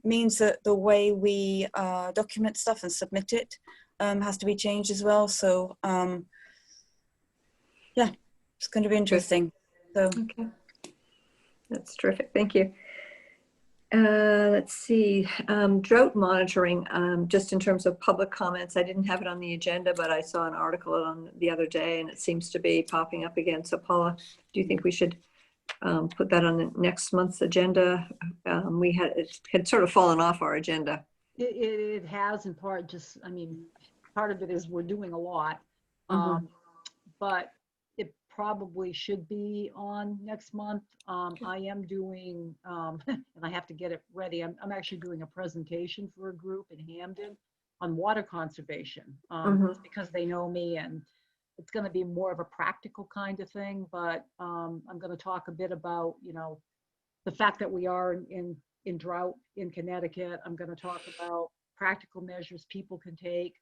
Means that the way we document stuff and submit it has to be changed as well. So yeah, it's going to be interesting. So
Okay, that's terrific. Thank you. Let's see, drought monitoring, just in terms of public comments, I didn't have it on the agenda, but I saw an article on the other day and it seems to be popping up again. So Paula, do you think we should put that on the next month's agenda? It had sort of fallen off our agenda.
It has in part, just, I mean, part of it is we're doing a lot, but it probably should be on next month. I am doing, and I have to get it ready. I'm actually doing a presentation for a group in Hamden on water conservation. It's because they know me, and it's going to be more of a practical kind of thing. But I'm going to talk a bit about, you know, the fact that we are in drought in Connecticut. I'm going to talk about practical measures people can take.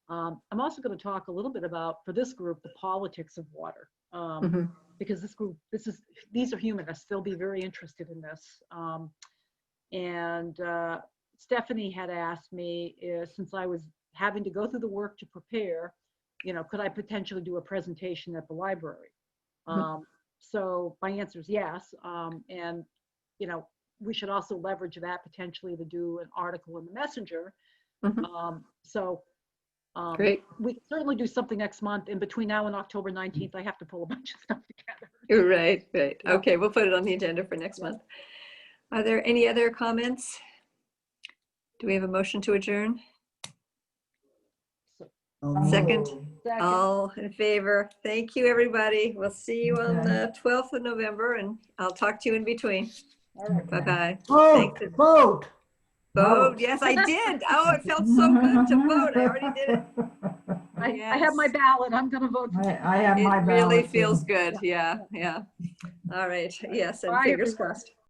I'm also going to talk a little bit about, for this group, the politics of water. Because this group, these are humanists, they'll be very interested in this. And Stephanie had asked me, since I was having to go through the work to prepare, you know, could I potentially do a presentation at the library? So my answer is yes. And, you know, we should also leverage that potentially to do an article in the Messenger.
Great.
We can certainly do something next month. In between now and October 19th, I have to pull a bunch of stuff together.
Right.
Yeah.
Okay, we'll put it on the agenda for next month. Are there any other comments? Do we have a motion to adjourn? Second. All in favor? Thank you, everybody. We'll see you on the 12th of November, and I'll talk to you in between. Bye-bye.
Vote.
Vote. Yes, I did. Oh, it felt so good to vote. I already did it.
I have my ballot. I'm going to vote.
I have my
It
ballot.
really
too.
feels good. Yeah. All right. Yes, and
Bye,
fingers
everyone.
crossed.